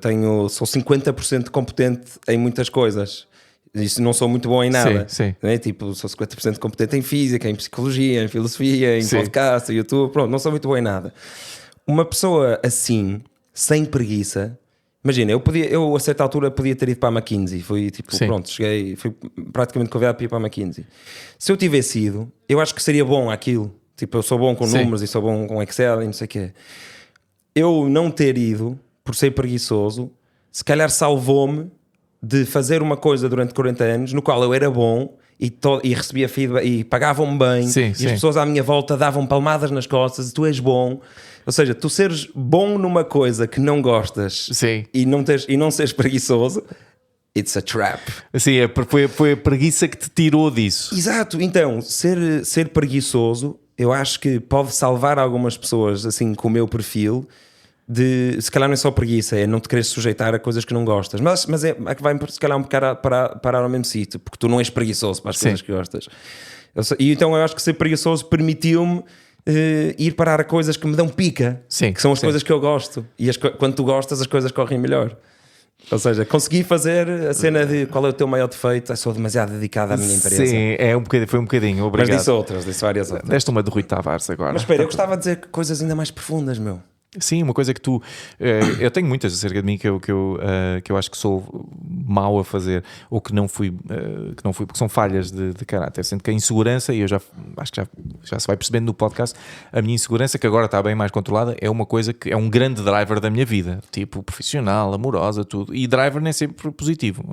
sou 50% competente em muitas coisas. Isso, não sou muito bom em nada. Sim. Né? Tipo, sou 50% competente em física, em psicologia, em filosofia, em podcast, em YouTube. Pronto, não sou muito bom em nada. Uma pessoa assim, sem preguiça, imagina, eu a certa altura podia ter ido para a McKinsey. Fui tipo, pronto, cheguei, fui praticamente convidado para ir para a McKinsey. Se eu tivesse ido, eu acho que seria bom aquilo. Tipo, eu sou bom com números e sou bom com Excel e não sei o quê. Eu não ter ido, por ser preguiçoso, se calhar salvou-me de fazer uma coisa durante 40 anos no qual eu era bom e recebia feedback e pagavam-me bem e as pessoas à minha volta davam palmadas nas costas e tu és bom. Ou seja, tu seres bom numa coisa que não gostas e não seres preguiçoso, it's a trap. Sim, foi a preguiça que te tirou disso. Exato, então ser preguiçoso eu acho que pode salvar algumas pessoas assim com o meu perfil. Se calhar não é só preguiça, é não te querer sujeitar a coisas que não gostas, mas que vai se calhar um bocado parar ao mesmo sítio, porque tu não és preguiçoso para as coisas que gostas. E então eu acho que ser preguiçoso permitiu-me ir parar a coisas que me dão pica, que são as coisas que eu gosto, e quando tu gostas as coisas correm melhor. Ou seja, consegui fazer a cena de qual é o teu maior defeito. Eu sou demasiado dedicado à minha empresa. Sim, foi um bocadinho, obrigado. Mas disse várias outras. Deste uma de Rui Tavares agora. Mas espera, eu gostava de dizer coisas ainda mais profundas, meu. Sim, uma coisa que tu... eu tenho muitas acerca de mim que eu acho que sou mau a fazer, ou que não fui, porque são falhas de caráter. Sendo que a insegurança, e eu acho que já se vai percebendo no podcast, a minha insegurança, que agora está bem mais controlada, é uma coisa que é um grande driver da minha vida. Tipo, profissional, amorosa, tudo. E driver nem sempre positivo.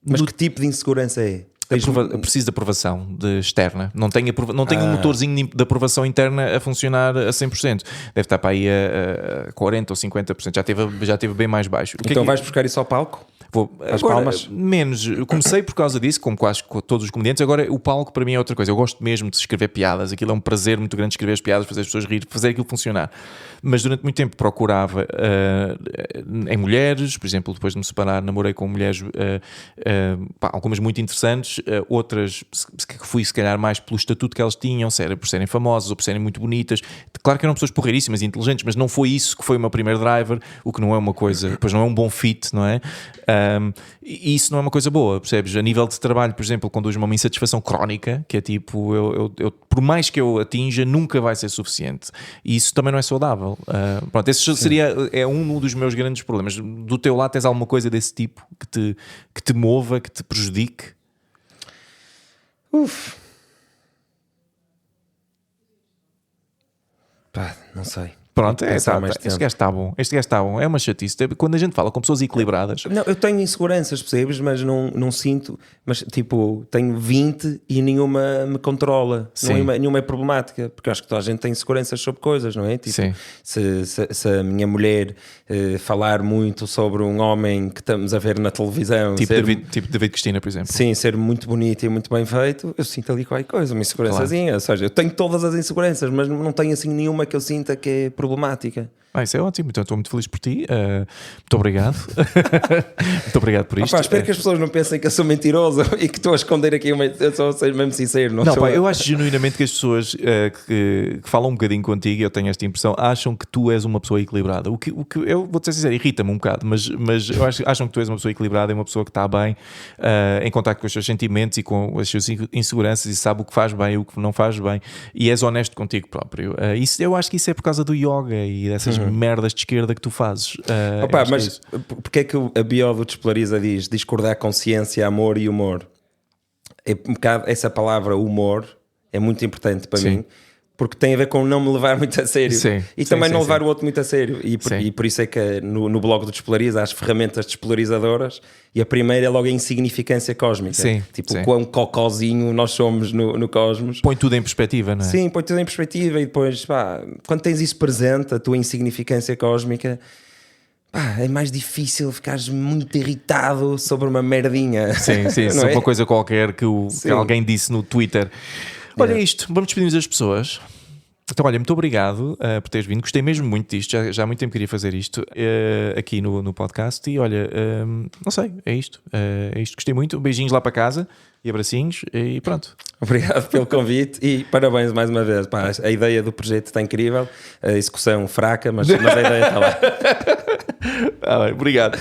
Mas que tipo de insegurança é? Preciso de aprovação externa. Não tenho um motorzinho de aprovação interna a funcionar a 100%. Deve estar para aí a 40% ou 50%. Já teve bem mais baixo. Então vais buscar isso ao palco? As palmas? Menos. Eu comecei por causa disso, como quase todos os comediantes. Agora o palco para mim é outra coisa. Eu gosto mesmo de escrever piadas. Aquilo é um prazer muito grande, escrever as piadas, fazer as pessoas rir, fazer aquilo funcionar. Mas durante muito tempo procurava em mulheres, por exemplo, depois de me separar, namorei com mulheres, algumas muito interessantes, outras que fui se calhar mais pelo estatuto que elas tinham, por serem famosas ou por serem muito bonitas. Claro que eram pessoas porreiríssimas e inteligentes, mas não foi isso que foi o meu primeiro driver, o que não é uma coisa, depois não é um bom fit, não é? E isso não é uma coisa boa, percebes? A nível de trabalho, por exemplo, conduz-me a uma insatisfação crónica, que é tipo, eu por mais que eu atinja, nunca vai ser suficiente. E isso também não é saudável. Pronto, esse é um dos meus grandes problemas. Do teu lado, tens alguma coisa desse tipo que te mova, que te prejudique? Não sei. Pronto, este gajo está bom. É uma chatice. Quando a gente fala com pessoas equilibradas... Não, eu tenho inseguranças, percebes? Mas não sinto... Mas, tipo, tenho 20 e nenhuma me controla. Nenhuma é problemática. Porque eu acho que toda a gente tem inseguranças sobre coisas, não é? Tipo, se a minha mulher falar muito sobre um homem que estamos a ver na televisão... Tipo David Cristina, por exemplo. Sim, ser muito bonito e muito bem feito, eu sinto ali qualquer coisa, uma insegurançazinha. Claro. Ou seja, eu tenho todas as inseguranças, mas não tenho assim nenhuma que eu sinta que é problemática. Isso é ótimo, então estou muito feliz por ti. Muito obrigado. Muito obrigado por isto. Espero que as pessoas não pensem que eu sou mentiroso e que estou a esconder aqui eu sou mesmo sincero. Eu acho genuinamente que as pessoas que falam um bocadinho contigo, eu tenho esta impressão, acham que tu és uma pessoa equilibrada. O que eu vou-te ser sincero, irrita-me um bocado, mas eu acham que tu és uma pessoa equilibrada, é uma pessoa que está bem em contacto com os seus sentimentos e com as suas inseguranças e sabe o que faz bem e o que não faz bem e és honesto contigo próprio. Eu acho que isso é por causa do yoga e dessas merdas de esquerda que tu fazes. Mas porque é que a bio do Despolariza diz discordar consciência, amor e humor? É um bocado, essa palavra humor é muito importante para mim, porque tem a ver com não me levar muito a sério e também não levar o outro muito a sério e por isso é que no blog do Despolariza há as ferramentas despolarizadoras e a primeira é logo a insignificância cósmica, quão cocózinho nós somos no cosmos. Põe tudo em perspectiva, não é? Sim, põe tudo em perspectiva e depois quando tens isso presente, a tua insignificância cósmica, é mais difícil ficares muito irritado sobre uma merdinha. Sim, sobre uma coisa qualquer que alguém disse no Twitter. Olha isto, vamos despedir das pessoas. Então, olha, muito obrigado por teres vindo. Gostei mesmo muito disto. Já há muito tempo queria fazer isto aqui no podcast. E olha, não sei, é isto. É isto. Gostei muito. Beijinhos lá para casa e abracinhos e pronto. Obrigado pelo convite e parabéns mais uma vez. Pá, a ideia do projeto está incrível. A execução fraca, mas a ideia está lá. Obrigado.